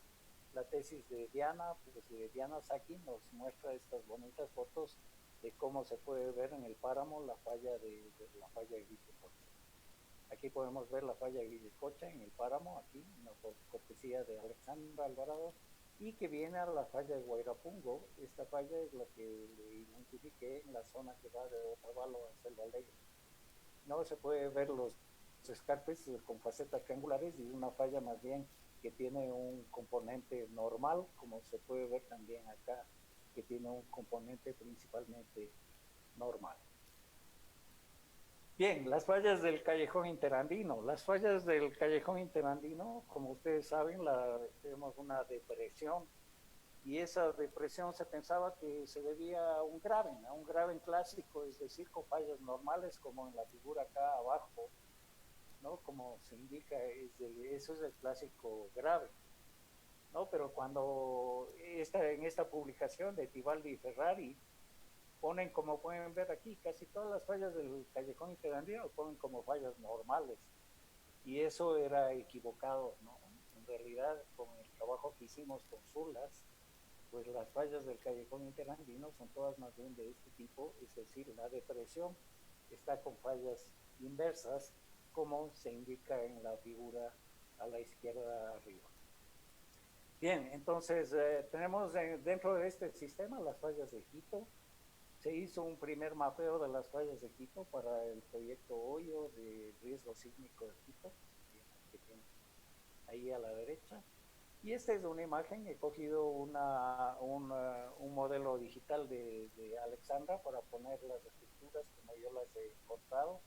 la tesis de Diana Saki nos muestra estas bonitas fotos de cómo se puede ver en el páramo la falla de Villecocha. Aquí podemos ver la falla de Villecocha en el páramo, aquí, una cortesía de Alexandra Alvarado. y que viene a la falla de Guairapungo. Esta falla es la que le identifiqué en la zona que va de Otavalo a Selva Alegre. No se puede ver los escarpes con facetas triangulares y una falla más bien que tiene un componente normal, como se puede ver también acá, que tiene un componente principalmente normal. Bien, las fallas del Callejón Interandino. Las fallas del Callejón Interandino, como ustedes saben, tenemos una depresión, y esa depresión se pensaba que se debía a un graben clásico, es decir, con fallas normales, como en la figura acá abajo, ¿no? Como se indica, eso es el clásico graben, ¿no? Pero cuando en esta publicación de Tibaldi y Ferrari, ponen, como pueden ver aquí, casi todas las fallas del Callejón Interandino ponen como fallas normales, y eso era equivocado, ¿no? En realidad, con el trabajo que hicimos con Zulas, pues las fallas del Callejón Interandino son todas más bien de este tipo, es decir, la depresión está con fallas inversas, como se indica en la figura a la izquierda arriba. Bien, entonces tenemos dentro de este sistema las fallas de Quito. Se hizo un primer mapeo de las fallas de Quito para el proyecto Hoyo de riesgo sísmico de Quito, que tiene ahí a la derecha. Y esta es una imagen, he cogido un modelo digital de Alexandra para poner las estructuras como yo las he encontrado.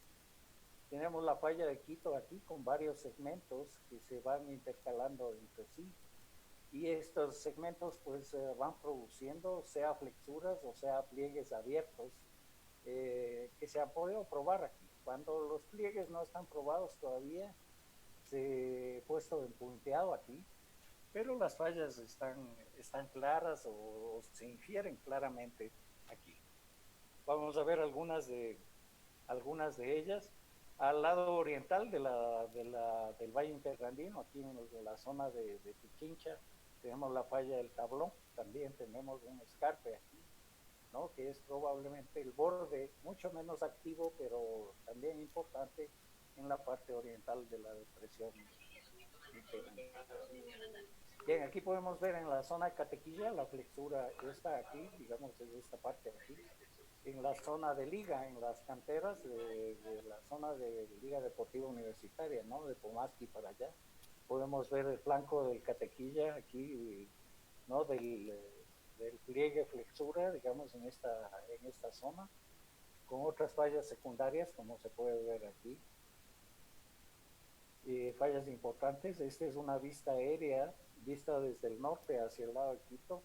Tenemos la falla de Quito aquí con varios segmentos que se van intercalando entre sí, y estos segmentos pues van produciendo sea flexuras o sea pliegues abiertos que se han podido probar aquí. Cuando los pliegues no están probados todavía, se he puesto en punteado aquí, pero las fallas están claras o se infieren claramente aquí. Vamos a ver algunas de ellas. Al lado oriental del Valle Interandino, aquí en la zona de Pichincha, tenemos la falla del Tablón, también tenemos un escarpe aquí, ¿no? Que es probablemente el borde mucho menos activo, pero también importante en la parte oriental de la depresión. Bien, aquí podemos ver en la zona de Catequilla la flexura esta aquí, digamos, es esta parte aquí. En la zona de liga, en las canteras de la zona de Liga Deportiva Universitaria, ¿no? De Pomasqui para allá. Podemos ver el flanco del Catequilla aquí, ¿no? Del pliegue flexura, digamos, en esta zona, con otras fallas secundarias, como se puede ver aquí. Fallas importantes. Esta es una vista aérea, vista desde el norte hacia el lado de Quito.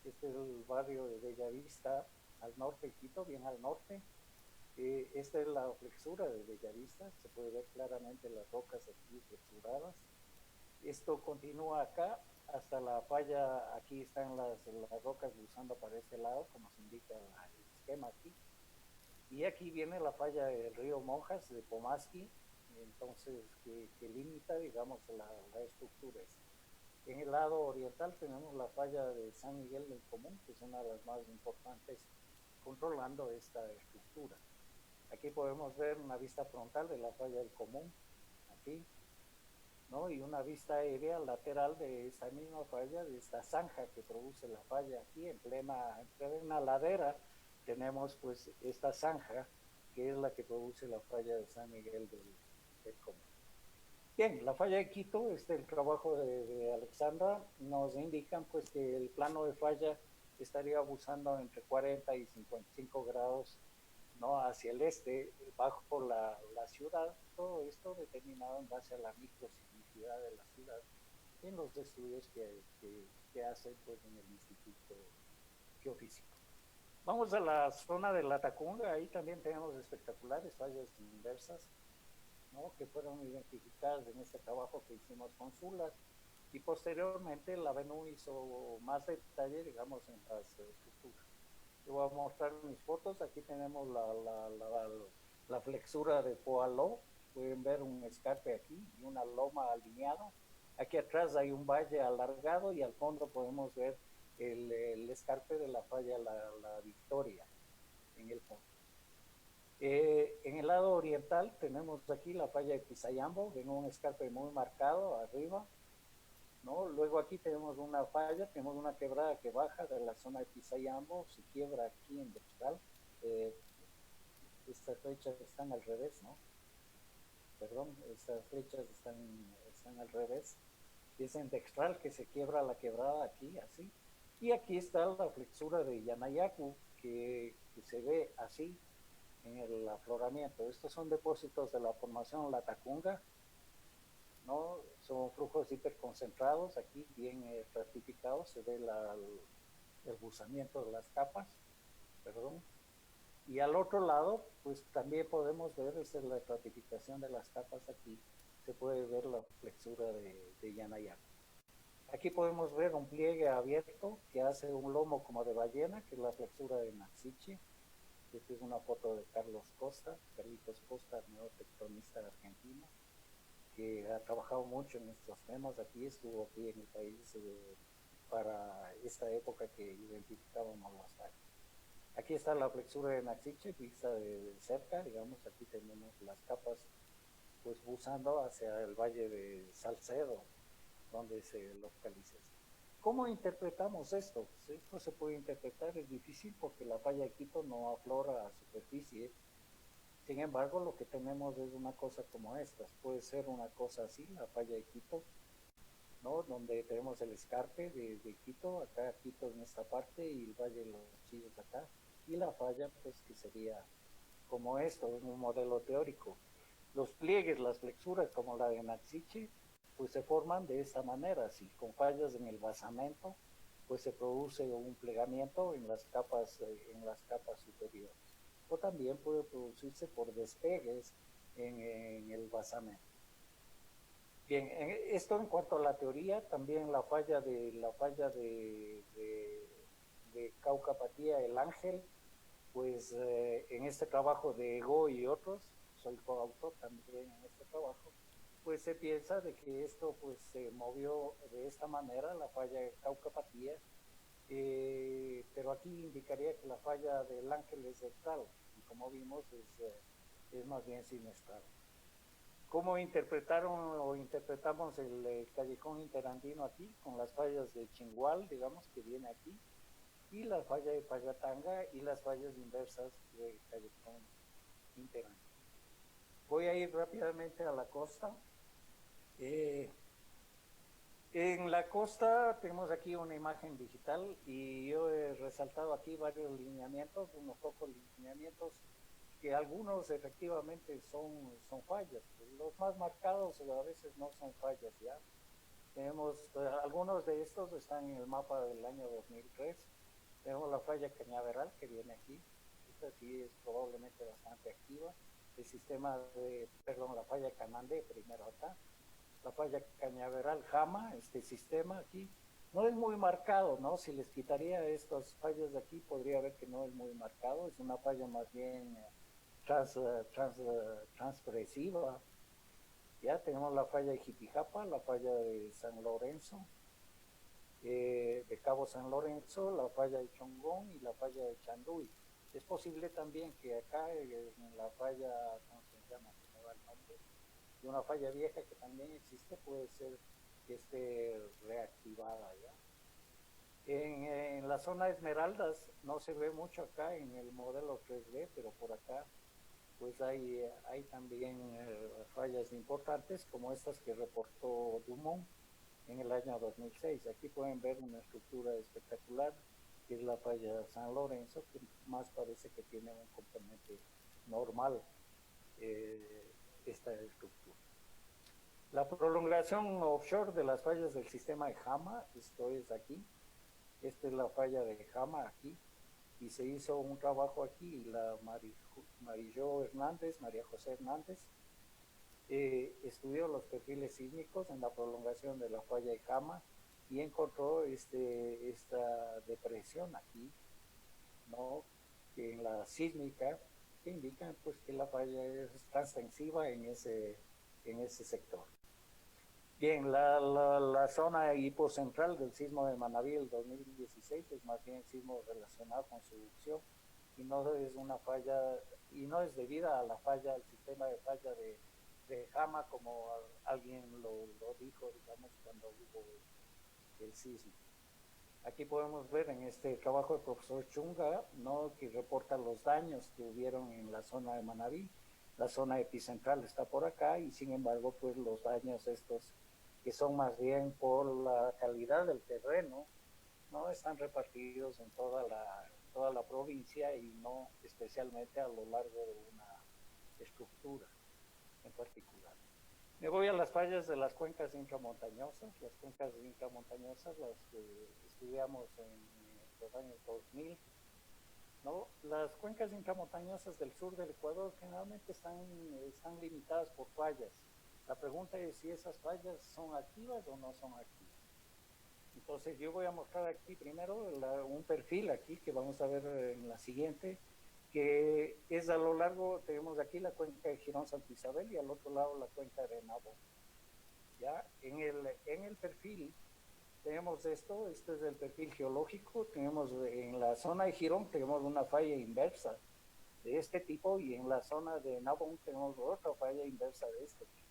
Este es el barrio de Bellavista, al norte de Quito, bien al norte. Esta es la flexura de Bellavista, se puede ver claramente las rocas aquí flexuradas. Esto continúa acá hasta la falla, aquí están las rocas buzando para este lado, como se indica el esquema aquí. Y aquí viene la falla del río Monjas de Pomasqui, entonces que limita, digamos, la estructura. En el lado oriental tenemos la falla de San Miguel del Común, que es una de las más importantes controlando esta estructura. Aquí podemos ver una vista frontal de la falla del Común, aquí, ¿no? Y una vista aérea lateral de esta misma falla, de esta zanja que produce la falla aquí en plena ladera. Tenemos pues esta zanja que es la que produce la falla de San Miguel del Común. Bien, la falla de Quito, el trabajo de Alexandra, nos indican pues que el plano de falla estaría abusando entre 40 y 55 grados, ¿no? Hacia el este, bajo la ciudad. Todo esto determinado en base a la microsismicidad de la ciudad en los estudios que hacen pues, en el Instituto Geofísico. Vamos a la zona de la Tacunga, ahí también tenemos espectaculares fallas inversas, ¿no? Que fueron identificadas en este trabajo que hicimos con Zulas, y posteriormente la BNU hizo más detalle, digamos, en las estructuras. Yo voy a mostrar mis fotos. Aquí tenemos la flexura de Poaló, pueden ver un escarpe aquí y una loma alineada. Aquí atrás hay un valle alargado y al fondo podemos ver el escarpe de la falla la Victoria en el fondo. En el lado oriental tenemos aquí la falla de Pisayambo, en un escarpe muy marcado arriba, ¿no? Luego aquí tenemos una falla, tenemos una quebrada que baja de la zona de Pisayambo, se quiebra aquí en Dextal. Estas flechas están al revés, ¿no? Perdón, estas flechas están al revés. Es en Dextral que se quiebra la quebrada aquí, así. Y aquí está la flexura de Yanayacu, que se ve así en el afloramiento. Estos son depósitos de la formación Latacunga, ¿no? Son flujos hiperconcentrados, aquí bien ratificados, se ve el buzamiento de las capas, perdón. Y al otro lado, pues también podemos ver, esta es la estratificación de las capas aquí, se puede ver la flexura de Yanayacu. Aquí podemos ver un pliegue abierto que hace un lomo como de ballena, que es la flexura de Naxiche. Esta es una foto de Carlitos Costa, neotectonista argentino, que ha trabajado mucho en estos temas. Estuvo aquí en el país para esta época que identificábamos las fallas. Aquí está la flexura de Naxiche, vista de cerca, digamos, aquí tenemos las capas pues buzando hacia el valle de Salcedo, donde se localiza. ¿Cómo interpretamos esto? Pues esto se puede interpretar, es difícil porque la falla de Quito no aflora a superficie. Sin embargo, lo que tenemos es una cosa como estas. Puede ser una cosa así, la falla de Quito, ¿no? Donde tenemos el escarpe de Quito, acá Quito en esta parte y el Valle de los Chillos acá. Y la falla, pues, que sería como esto, en un modelo teórico. Los pliegues, las flexuras, como la de Naxiche, pues se forman de esta manera, así, con fallas en el basamento, pues se produce un plegamiento en las capas superiores. O también puede producirse por despegues en el basamento. Bien, esto en cuanto a la teoría, también la falla de Cauca-Patía, el Ángel, pues en este trabajo de Ego y otros, soy coautor también en este trabajo, pues se piensa de que esto pues se movió de esta manera, la falla de Cauca-Patía, pero aquí indicaría que la falla del Ángel es dextral, y como vimos es más bien sinestral. ¿Cómo interpretamos el callejón interandino aquí? Con las fallas de Chingual, digamos, que viene aquí, y la falla de Payatanga y las fallas inversas del callejón interandino. Voy a ir rápidamente a la costa. En la costa tenemos aquí una imagen digital y yo he resaltado aquí varios lineamientos, unos pocos lineamientos que algunos efectivamente son fallas. Los más marcados a veces no son fallas, ¿ya? Tenemos, algunos de estos están en el mapa del año 2003. Tenemos la falla Cañaveral que viene aquí. Esta sí es probablemente bastante activa. El sistema la falla Canande, primero acá. La falla Cañaveral Jama, este sistema aquí. No es muy marcado, ¿no? Si les quitaría estas fallas de aquí, podría ver que no es muy marcado. Es una falla más bien transgresiva. Ya tenemos la falla de Jipijapa, la falla de San Lorenzo, de Cabo San Lorenzo, la falla de Chongón y la falla de Chanduy. Es posible también que acá en la falla, ¿cómo se llama? Se me va el nombre, de una falla vieja que también existe, puede ser que esté reactivada ya. En la zona de Esmeraldas no se ve mucho acá en el modelo 3D, pero por acá pues hay también fallas importantes como estas que reportó Dumont en el año 2006. Aquí pueden ver una estructura espectacular, que es la falla San Lorenzo, que más parece que tiene un componente normal esta estructura. La prolongación offshore de las fallas del sistema de Jama, esto es aquí, esta es la falla de Jama aquí, y se hizo un trabajo aquí, la María José Hernández, estudió los perfiles sísmicos en la prolongación de la falla de Jama y encontró esta depresión aquí, ¿no? Que en la sísmica, que indican pues que la falla es extensiva en ese sector. Bien, la zona hipocentral del sismo de Manabí del 2016 es más bien sismo relacionado con subducción y no es una falla, y no es debida a la falla, al sistema de falla de Jama, como alguien lo dijo, digamos, cuando hubo el sismo. Aquí podemos ver en este trabajo del profesor Chunga, ¿no?, que reporta los daños que hubieron en la zona de Manabí. La zona epicentral está por acá y sin embargo, pues los daños estos, que son más bien por la calidad del terreno, no están repartidos en toda la provincia y no especialmente a lo largo de una estructura en particular. Me voy a las fallas de las cuencas intramontañosas. Las cuencas intramontañosas las que estudiamos en los años 2000, ¿no? Las cuencas intramontañosas del sur del Ecuador generalmente están limitadas por fallas. La pregunta es si esas fallas son activas o no son activas. Entonces yo voy a mostrar aquí primero un perfil aquí que vamos a ver en la siguiente, que es a lo largo, tenemos aquí la cuenca de Girón Santa Isabel y al otro lado la cuenca de Nabo. Ya en el perfil tenemos esto es el perfil geológico, tenemos en la zona de Girón tenemos una falla inversa de este tipo y en la zona de Nabón tenemos otra falla inversa de este tipo.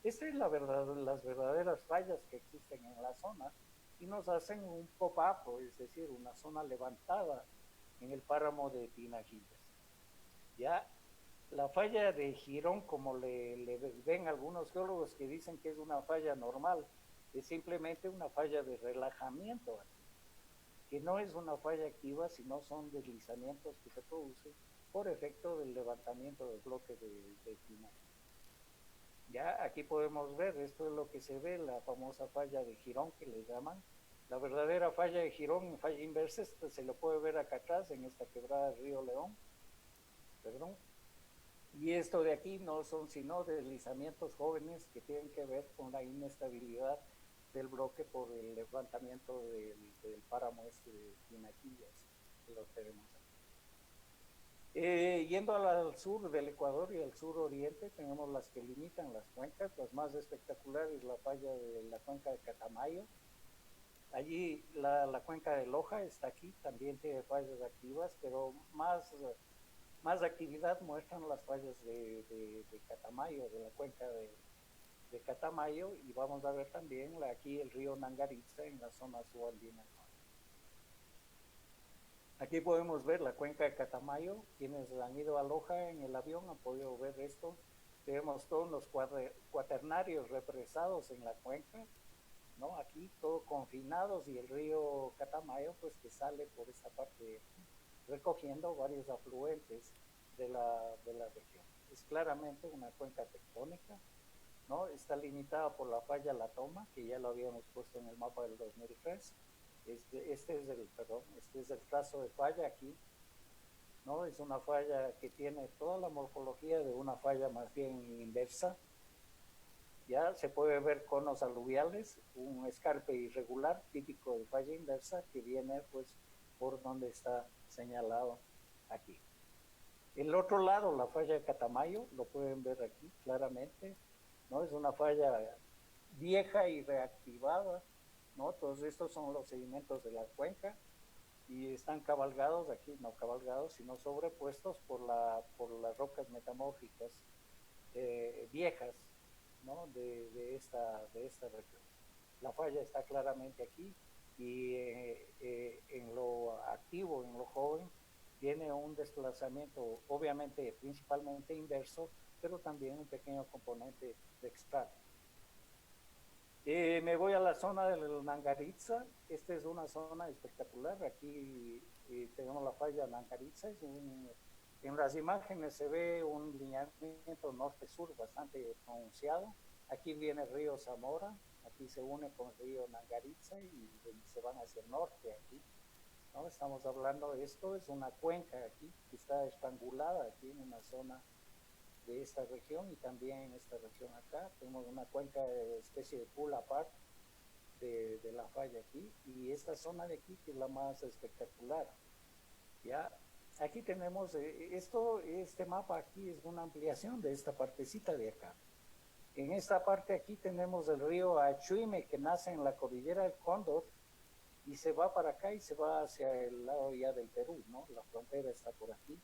Esta es las verdaderas fallas que existen en la zona y nos hacen un pop-up, es decir, una zona levantada en el páramo de Tinajillas. Ya la falla de Girón, como le ven algunos geólogos que dicen que es una falla normal, es simplemente una falla de relajamiento aquí, que no es una falla activa, sino son deslizamientos que se producen por efecto del levantamiento del bloque de Tinajillas. Ya aquí podemos ver, esto es lo que se ve, la famosa falla de Girón que le llaman. La verdadera falla de Girón, falla inversa, se lo puede ver acá atrás en esta quebrada del río León. Perdón. Y esto de aquí no son sino deslizamientos jóvenes que tienen que ver con la inestabilidad del bloque por el levantamiento del páramo este de Tinajillas, que lo tenemos aquí. Yendo al sur del Ecuador y al sur oriente, tenemos las que limitan las cuencas. Las más espectaculares, la falla de la cuenca de Catamayo. Allí la cuenca de Loja está aquí, también tiene fallas activas, pero más actividad muestran las fallas de Catamayo, de la cuenca de Catamayo, y vamos a ver también aquí el río Nangaritza en la zona subandina. Aquí podemos ver la cuenca de Catamayo. Quienes han ido a Loja en el avión han podido ver esto. Tenemos todos los cuaternarios represados en la cuenca, ¿no? Aquí todos confinados y el río Catamayo pues que sale por esta parte de aquí, recogiendo varios afluentes de la región. Es claramente una cuenca tectónica, ¿no? Está limitada por la falla La Toma, que ya lo habíamos puesto en el mapa del 2003. Este es el trazo de falla aquí, ¿no? Es una falla que tiene toda la morfología de una falla más bien inversa. Ya se puede ver conos aluviales, un escarpe irregular típico de falla inversa que viene pues por donde está señalado aquí. El otro lado, la falla de Catamayo, lo pueden ver aquí claramente, ¿no? Es una falla vieja y reactivada, ¿no? Todos estos son los sedimentos de la cuenca y están cabalgados aquí, no cabalgados, sino sobrepuestos por las rocas metamórficas viejas, ¿no? de esta región. La falla está claramente aquí y en lo activo, en lo joven, tiene un desplazamiento, obviamente principalmente inverso, pero también un pequeño componente de extracto. Me voy a la zona del Nangaritza. Esta es una zona espectacular. Aquí tenemos la falla Nangaritza. En las imágenes se ve un lineamiento norte-sur bastante pronunciado. Aquí viene el río Zamora, aquí se une con el río Nangaritza y se van hacia el norte aquí, ¿no? Estamos hablando de esto, es una cuenca aquí que está estrangulada aquí en una zona de esta región y también en esta región acá. Tenemos una cuenca de especie de pull apart de la falla aquí y esta zona de aquí que es la más espectacular. Ya, aquí tenemos este mapa aquí es una ampliación de esta partecita de acá. En esta parte aquí tenemos el río Achuime que nace en la cordillera del Cóndor y se va para acá y se va hacia el lado ya del Perú, ¿no? La frontera está por aquí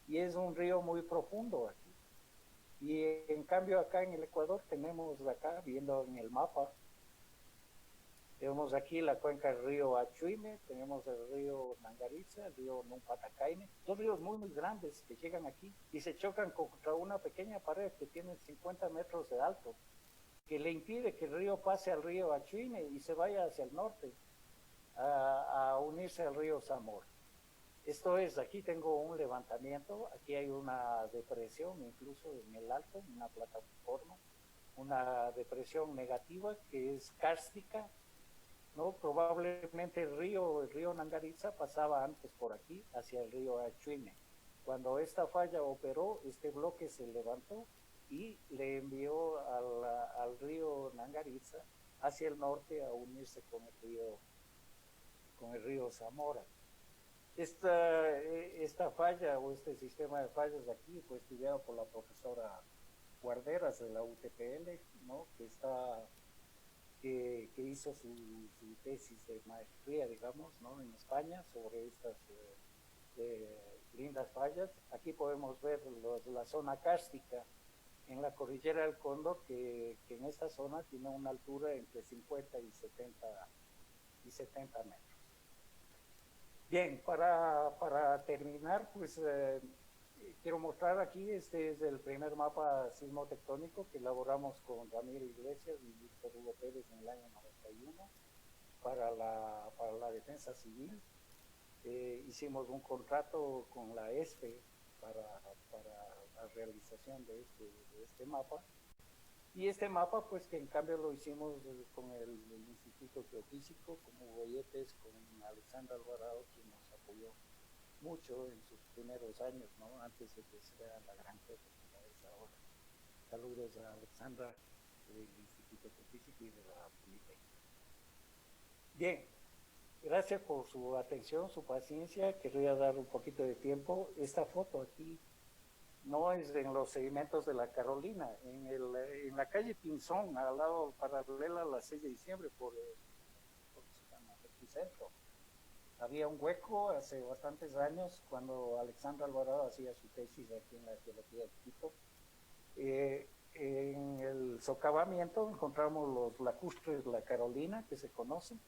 y es un río muy profundo aquí. Y en cambio acá en el Ecuador tenemos acá, viendo en el mapa, Tenemos aquí la cuenca del río Achuime, tenemos el río Nangaritza, el río Numpatacaine, dos ríos muy, muy grandes que llegan aquí y se chocan contra una pequeña pared que tiene 50 metros de alto, que le impide que el río pase al río Achuime y se vaya hacia el norte a unirse al río Zamora. Esto es, aquí tengo un levantamiento, aquí hay una depresión incluso en el alto, una plataforma, una depresión negativa que es kárstica, ¿no? Probablemente el río Nangaritza pasaba antes por aquí hacia el río Achuime. Cuando esta falla operó, este bloque se levantó y le envió al río Nangaritza hacia el norte a unirse con el río Zamora. Esta falla o este sistema de fallas de aquí fue estudiado por la profesora Guarderas de la UTPL, ¿no? Que hizo su tesis de maestría, digamos, ¿no? En España sobre estas lindas fallas. Aquí podemos ver la zona kárstica en la cordillera del Cóndor, que en esta zona tiene una altura entre 50 y 70 metros. Bien, para terminar, pues quiero mostrar aquí, este es el primer mapa sismotectónico que elaboramos con Ramiro Iglesias y Víctor Hugo Pérez en el año 91 para la defensa civil. Hicimos un contrato con la ESPE para la realización de este mapa. Y este mapa, pues que en cambio lo hicimos con el Instituto Geofísico, con Hugo Yepes, con Alexandra Alvarado, quien nos apoyó mucho en sus primeros años, ¿no? Antes de que sea la gran jefe como es ahora. Saludos a Alexandra del Instituto Geofísico y de la Politécnica. Bien, gracias por su atención, su paciencia. Quería dar un poquito de tiempo. Esta foto aquí no es en los sedimentos de la Carolina, en la calle Pinzón, al lado paralela a la 6 de diciembre, por el centro. Había un hueco hace bastantes años cuando Alexandra Alvarado hacía su tesis aquí en la Geología de Quito. En el socavamiento encontramos los lacustres de la Carolina, que se conocen,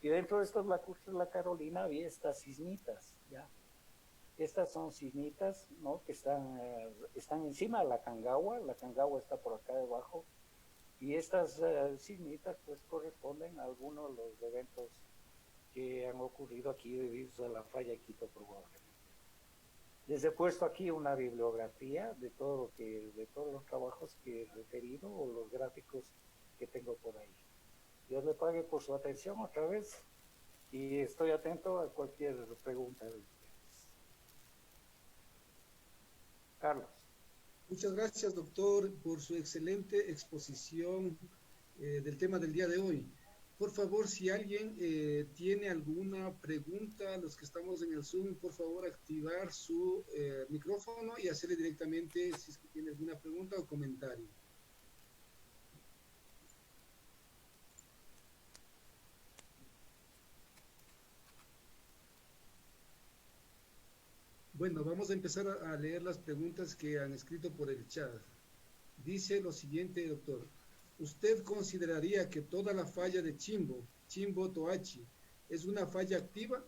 y dentro de estos lacustres de la Carolina había estas sismitas, ¿ya? Estas son sismitas, ¿no? Que están encima de la Cangagua está por acá debajo, y estas sismitas pues corresponden a algunos de los eventos que han ocurrido aquí debido a la falla de Quito probablemente. Les he puesto aquí una bibliografía de todos los trabajos que he referido o los gráficos que tengo por ahí. Dios le pague por su atención otra vez y estoy atento a cualquier pregunta de ustedes. Carlos. Muchas gracias, doctor, por su excelente exposición del tema del día de hoy. Por favor, si alguien tiene alguna pregunta, los que estamos en el Zoom, por favor, activar su micrófono y hacerle directamente si es que tiene alguna pregunta o comentario. Bueno, vamos a empezar a leer las preguntas que han escrito por el chat. Dice lo siguiente, doctor. ¿Usted consideraría que toda la falla de Chimbo-Toachi, es una falla activa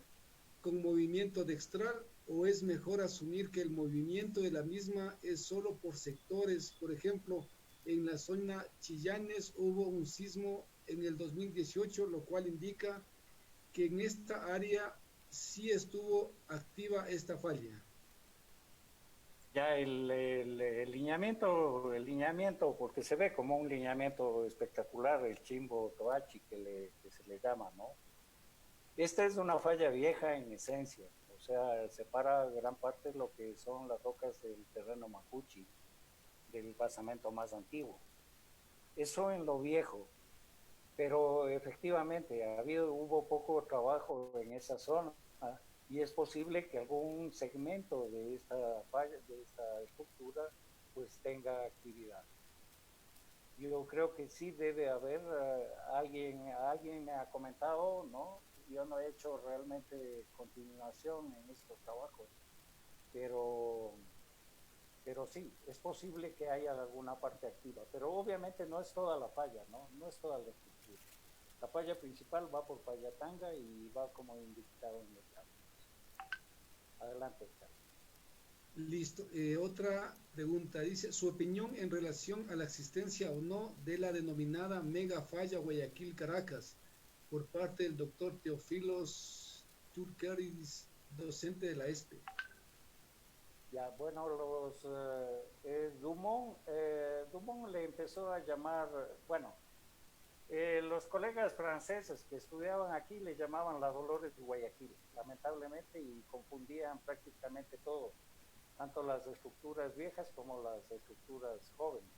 con movimiento dextral o es mejor asumir que el movimiento de la misma es solo por sectores? Por ejemplo, en la zona Chillanes hubo un sismo en el 2018, lo cual indica que en esta área sí estuvo activa esta falla. Ya el lineamiento, porque se ve como un lineamiento espectacular, el Chimbo Toachi que se le llama, ¿no? Esta es una falla vieja en esencia, o sea, separa gran parte de lo que son las rocas del terreno mapuche, del basamento más antiguo. Eso en lo viejo, pero efectivamente hubo poco trabajo en esa zona y es posible que algún segmento de esta falla, de esta estructura, pues tenga actividad. Yo creo que sí debe haber, alguien me ha comentado, ¿no? Yo no he hecho realmente continuación en estos trabajos, pero sí, es posible que haya alguna parte activa, pero obviamente no es toda la falla, ¿no? No es toda la estructura. La falla principal va por Payatanga y va como indicado en el campo. Adelante, Carlos. Listo. Otra pregunta dice, su opinión en relación a la existencia o no de la denominada mega falla Guayaquil-Caracas por parte del doctor Teófilos Turcaris, docente de la ESPE. Ya, bueno, Dumont le empezó a llamar, bueno, los colegas franceses que estudiaban aquí le llamaban la Dolores de Guayaquil, lamentablemente, y confundían prácticamente todo, tanto las estructuras viejas como las estructuras jóvenes.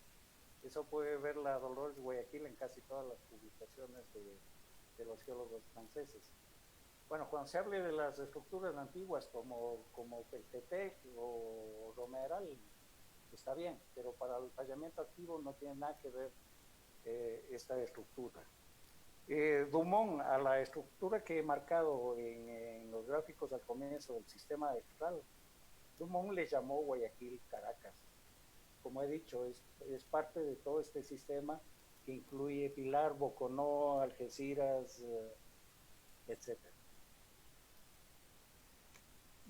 Eso puede ver la Dolores de Guayaquil en casi todas las publicaciones de los geólogos franceses. Bueno, cuando se hable de las estructuras antiguas como Peltepec o Romeral, está bien, pero para el fallamiento activo no tiene nada que ver esta estructura. Dumont, a la estructura que he marcado en los gráficos al comienzo del sistema electoral, Dumont le llamó Guayaquil-Caracas. Como he dicho, es parte de todo este sistema que incluye Pilar, Boconó, Algeciras, etc.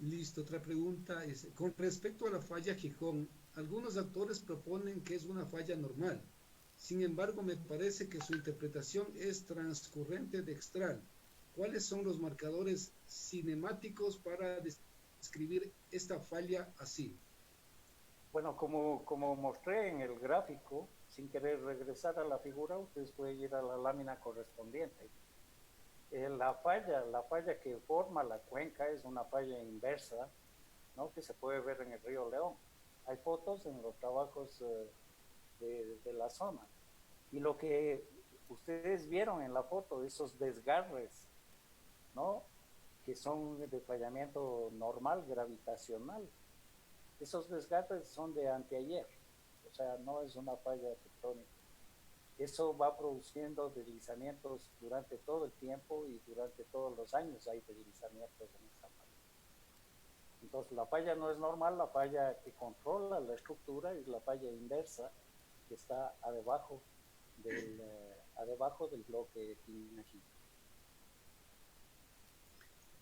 Listo, otra pregunta es, con respecto a la falla Gijón, algunos autores proponen que es una falla normal. Sin embargo, me parece que su interpretación es transcurrente dextral. ¿Cuáles son los marcadores cinemáticos para describir esta falla así? Bueno, como mostré en el gráfico, sin querer regresar a la figura, ustedes pueden ir a la lámina correspondiente. La falla que forma la cuenca es una falla inversa, ¿no? Que se puede ver en el río León. Hay fotos en los trabajos de la zona. Y lo que ustedes vieron en la foto, esos desgarres, ¿no? Que son de fallamiento normal, gravitacional. Esos desgarres son de anteayer, o sea, no es una falla tectónica. Eso va produciendo deslizamientos durante todo el tiempo y durante todos los años hay deslizamientos en esta falla. Entonces, la falla no es normal, la falla que controla la estructura es la falla inversa que está debajo del bloque Tinají.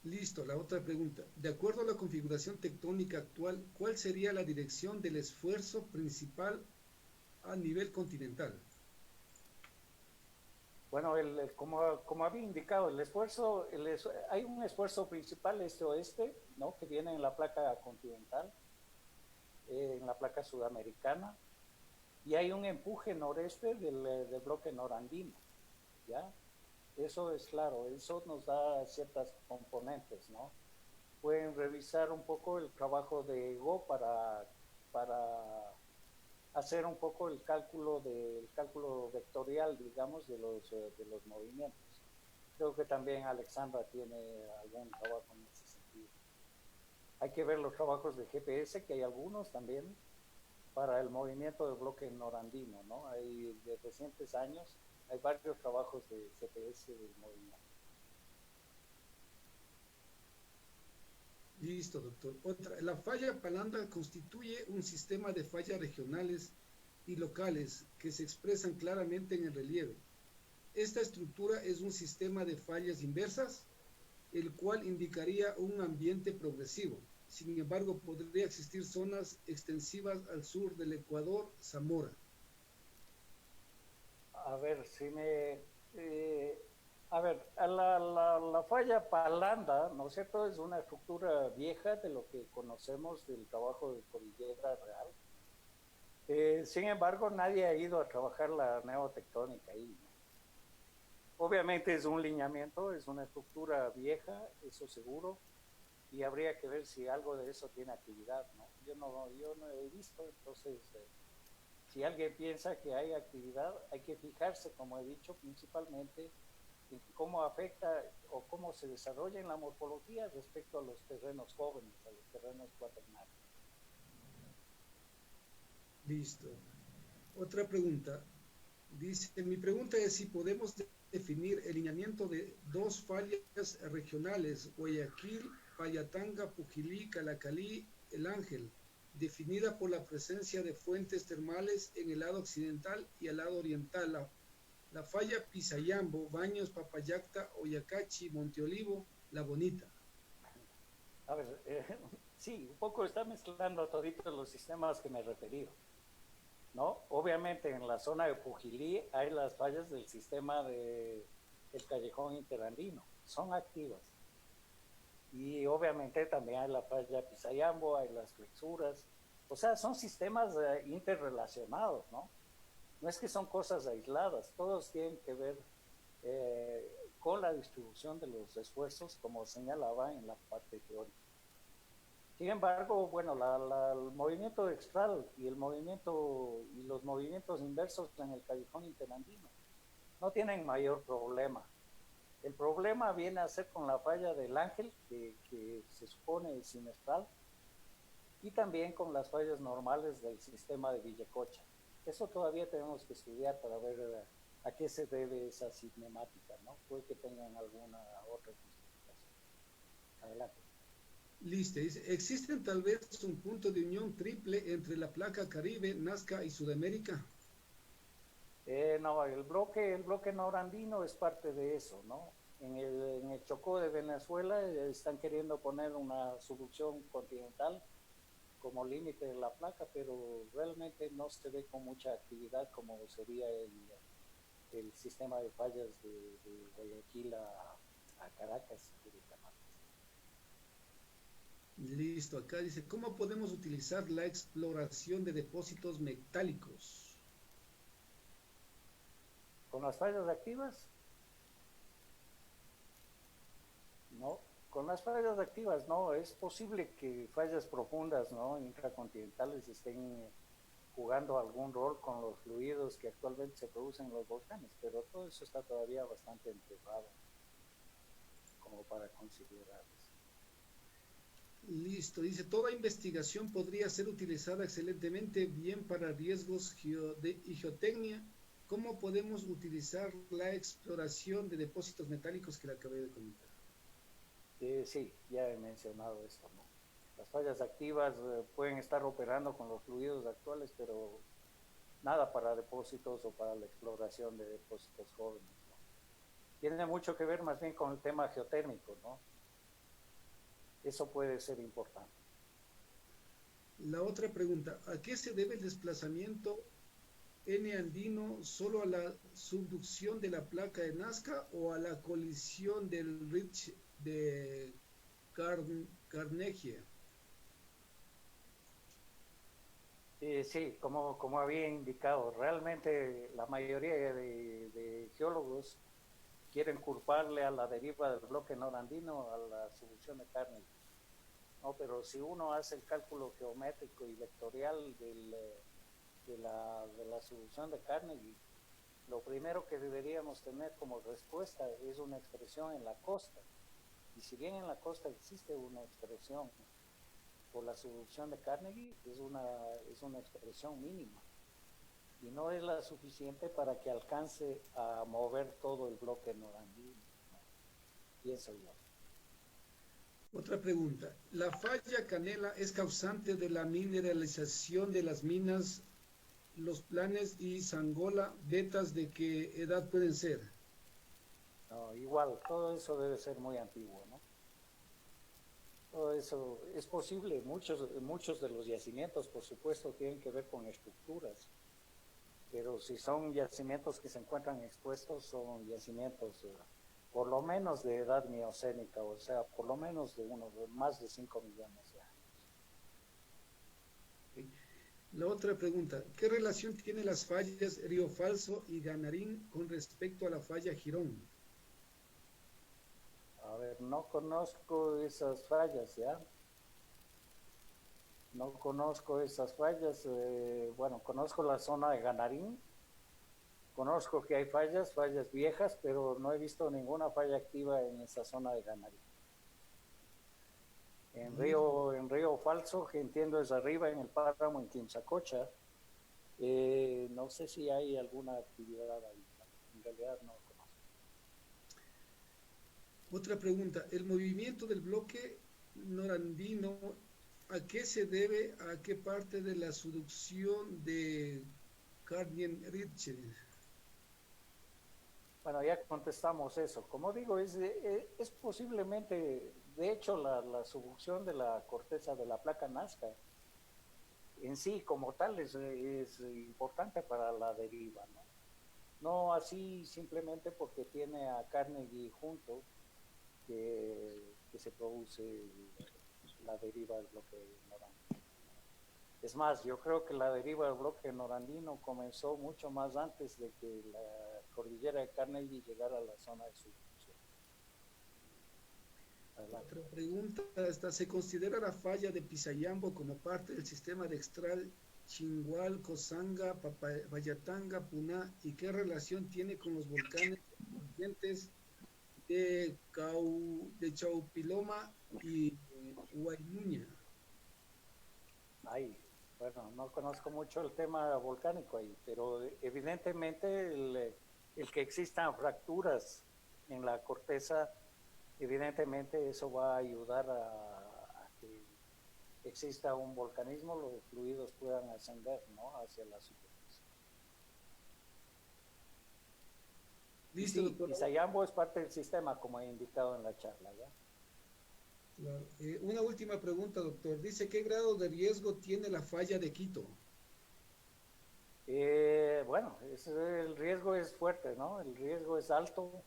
Listo, la otra pregunta. De acuerdo a la configuración tectónica actual, ¿cuál sería la dirección del esfuerzo principal a nivel continental? Bueno, como había indicado, hay un esfuerzo principal este-oeste, ¿no? Que viene en la placa continental, en la placa sudamericana, y hay un empuje noreste del bloque norandino, ¿ya? Eso es claro, eso nos da ciertas componentes, ¿no? Pueden revisar un poco el trabajo de Ego para hacer un poco el cálculo vectorial, digamos, de los movimientos. Creo que también Alexandra tiene algún trabajo en ese sentido. Hay que ver los trabajos de GPS, que hay algunos también, para el movimiento del bloque norandino, ¿no? Hay de recientes años, hay varios trabajos de GPS del movimiento. Listo, doctor. Otra, la falla Palanda constituye un sistema de fallas regionales y locales que se expresan claramente en el relieve. Esta estructura es un sistema de fallas inversas, el cual indicaría un ambiente progresivo. Sin embargo, podría existir zonas extensivas al sur del Ecuador, Zamora. A ver, la falla Palanda, ¿no es cierto? Es una estructura vieja de lo que conocemos del trabajo de Cordillera Real. Sin embargo, nadie ha ido a trabajar la neotectónica ahí, ¿no? Obviamente es un lineamiento, es una estructura vieja, eso seguro, y habría que ver si algo de eso tiene actividad, ¿no? Yo no he visto, entonces... si alguien piensa que hay actividad, hay que fijarse, como he dicho, principalmente en cómo afecta o cómo se desarrolla en la morfología respecto a los terrenos jóvenes, a los terrenos cuaternarios. Listo. Otra pregunta. Dice, mi pregunta es si podemos definir el lineamiento de dos fallas regionales, Guayaquil, Payatanga, Pujilí, Calacalí, El Ángel, definida por la presencia de fuentes termales en el lado occidental y el lado oriental. La falla Pisayambo, Baños, Papayacta, Oyacachi, Monteolivo, La Bonita. A ver, sí, un poco está mezclando toditos los sistemas que me he referido, ¿no? Obviamente en la zona de Pujilí hay las fallas del sistema del Callejón Interandino, son activas. Y obviamente también hay la falla Pisayambo, hay las flexuras, o sea, son sistemas interrelacionados, ¿no? No es que son cosas aisladas, todos tienen que ver con la distribución de los esfuerzos, como señalaba en la parte teórica. Sin embargo, bueno, el movimiento extral y los movimientos inversos en el Callejón Interandino no tienen mayor problema. El problema viene a ser con la falla del Ángel, que se supone es sinestral, y también con las fallas normales del sistema de Villacocha. Eso todavía tenemos que estudiar para ver a qué se debe esa cinemática, ¿no? Puede que tengan alguna otra justificación. Adelante. Listo. ¿Existen tal vez un punto de unión triple entre la placa Caribe, Nazca y Sudamérica? No, el bloque norandino es parte de eso, ¿no? En el Chocó de Venezuela están queriendo poner una subducción continental como límite de la placa, pero realmente no se ve con mucha actividad como sería el sistema de fallas de Guayaquil a Caracas. Listo, acá dice, ¿cómo podemos utilizar la exploración de depósitos metálicos? ¿Con las fallas activas? No, con las fallas activas no, es posible que fallas profundas, ¿no? Intracontinentales estén jugando algún rol con los fluidos que actualmente se producen en los volcanes, pero todo eso está todavía bastante enterrado como para considerar eso. Listo, dice, toda investigación podría ser utilizada excelentemente bien para riesgos y geotecnia. ¿Cómo podemos utilizar la exploración de depósitos metálicos que le acabé de comentar? Sí, ya he mencionado esto, ¿no? Las fallas activas pueden estar operando con los fluidos actuales, pero nada para depósitos o para la exploración de depósitos jóvenes, ¿no? Tiene mucho que ver más bien con el tema geotérmico, ¿no? Eso puede ser importante. La otra pregunta, ¿a qué se debe el desplazamiento N-andino? ¿Solo a la subducción de la placa de Nazca o a la colisión del Ridge de Carnegie? Sí, como había indicado, realmente la mayoría de geólogos quieren culparle a la deriva del bloque norandino a la subducción de Carnegie, ¿no? Pero si uno hace el cálculo geométrico y vectorial de la subducción de Carnegie, lo primero que deberíamos tener como respuesta es una expresión en la costa. Y si bien en la costa existe una expresión por la subducción de Carnegie, es una expresión mínima y no es la suficiente para que alcance a mover todo el bloque norandino, ¿no? Pienso yo. Otra pregunta, ¿la falla Canela es causante de la mineralización de las minas, los planes y Zangola, vetas de qué edad pueden ser? No, igual, todo eso debe ser muy antiguo, ¿no? Todo eso es posible. Muchos de los yacimientos, por supuesto, tienen que ver con estructuras, pero si son yacimientos que se encuentran expuestos, son yacimientos por lo menos de edad miocénica, o sea, por lo menos de más de 5 millones de años. La otra pregunta, ¿qué relación tienen las fallas Río Falso y Ganarín con respecto a la falla Girón? A ver, no conozco esas fallas, ¿ya? No conozco esas fallas. Bueno, conozco la zona de Ganarín. Conozco que hay fallas viejas, pero no he visto ninguna falla activa en esa zona de Ganarín. En Río Falso, que entiendo es arriba en el páramo en Quimsacocha, no sé si hay alguna actividad ahí. En realidad no conozco. Otra pregunta, ¿el movimiento del bloque norandino a qué se debe, a qué parte de la subducción de Carnegie-Ridge? Bueno, ya contestamos eso. Como digo, es posiblemente, de hecho, la subducción de la corteza de la placa Nazca en sí como tal es importante para la deriva, ¿no? No así simplemente porque tiene a Carnegie junto que se produce la deriva del bloque norandino. Es más, yo creo que la deriva del bloque norandino comenzó mucho más antes de que la cordillera de Carnegie llegara a la zona de subducción. Otra pregunta, ¿se considera la falla de Pisayambo como parte del sistema de Extral Chingual, Cosanga, Papayatanga, Puná, y qué relación tiene con los volcanes emergentes de Chaupiloma y Huaymuña? Ay, bueno, no conozco mucho el tema volcánico ahí, pero evidentemente el que existan fracturas en la corteza, evidentemente eso va a ayudar a que exista un volcanismo, los fluidos puedan ascender, ¿no?, hacia la superficie. Listo, Sí, doctor. Isayambo es parte del sistema, como he indicado en la charla, ¿ya? Claro. Una última pregunta, doctor. Dice, ¿qué grado de riesgo tiene la falla de Quito? Bueno, el riesgo es fuerte, ¿no? El riesgo es alto.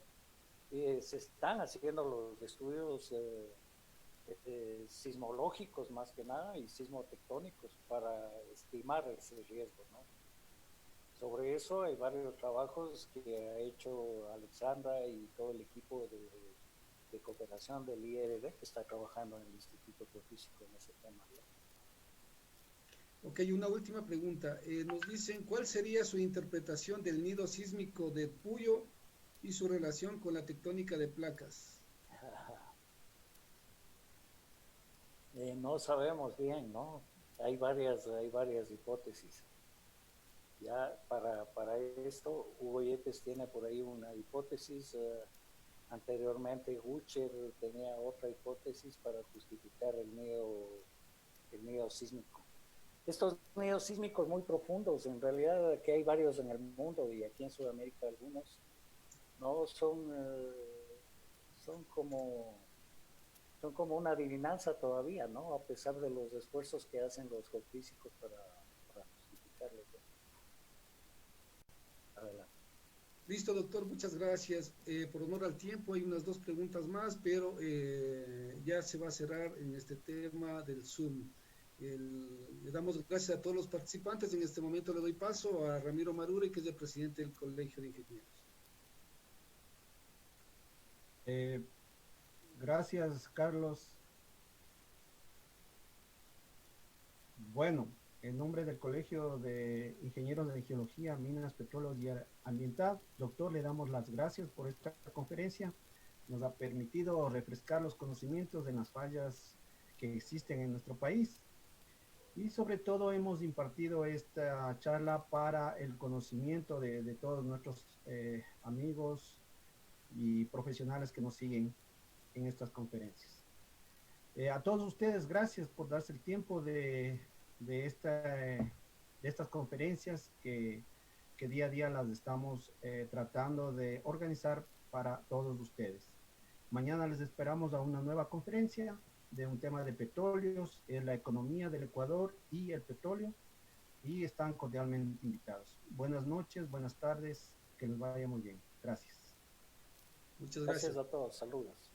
Se están haciendo los estudios sismológicos más que nada y sismotectónicos para estimar ese riesgo, ¿no? Sobre eso hay varios trabajos que ha hecho Alexandra y todo el equipo de cooperación del IRD que está trabajando en el Instituto Geofísico en ese tema, ¿no? Ok, una última pregunta. Nos dicen, ¿cuál sería su interpretación del nido sísmico de Puyo y su relación con la tectónica de placas? No sabemos bien, ¿no? Hay varias hipótesis. Ya para esto, Hugo Yepes tiene por ahí una hipótesis. Anteriormente, Gucher tenía otra hipótesis para justificar el nido sísmico. Estos nidos sísmicos muy profundos, en realidad que hay varios en el mundo y aquí en Sudamérica algunos, no son como una adivinanza todavía, ¿no? A pesar de los esfuerzos que hacen los geofísicos para justificarlos. Adelante. Listo, doctor, muchas gracias. Por honor al tiempo, hay unas 2 preguntas más, pero ya se va a cerrar en este tema del Zoom. Le damos gracias a todos los participantes. En este momento le doy paso a Ramiro Maruri, que es el presidente del Colegio de Ingenieros. Gracias, Carlos. Bueno, en nombre del Colegio de Ingenieros de Geología, Minas, Petróleos y Ambiental, doctor, le damos las gracias por esta conferencia. Nos ha permitido refrescar los conocimientos de las fallas que existen en nuestro país. Y sobre todo hemos impartido esta charla para el conocimiento de todos nuestros amigos y profesionales que nos siguen en estas conferencias. A todos ustedes, gracias por darse el tiempo de estas conferencias que día a día las estamos tratando de organizar para todos ustedes. Mañana les esperamos a una nueva conferencia de un tema de petróleos, la economía del Ecuador y el petróleo, y están cordialmente invitados. Buenas noches, buenas tardes, que les vaya muy bien. Gracias. Muchas gracias. Gracias a todos, saludos.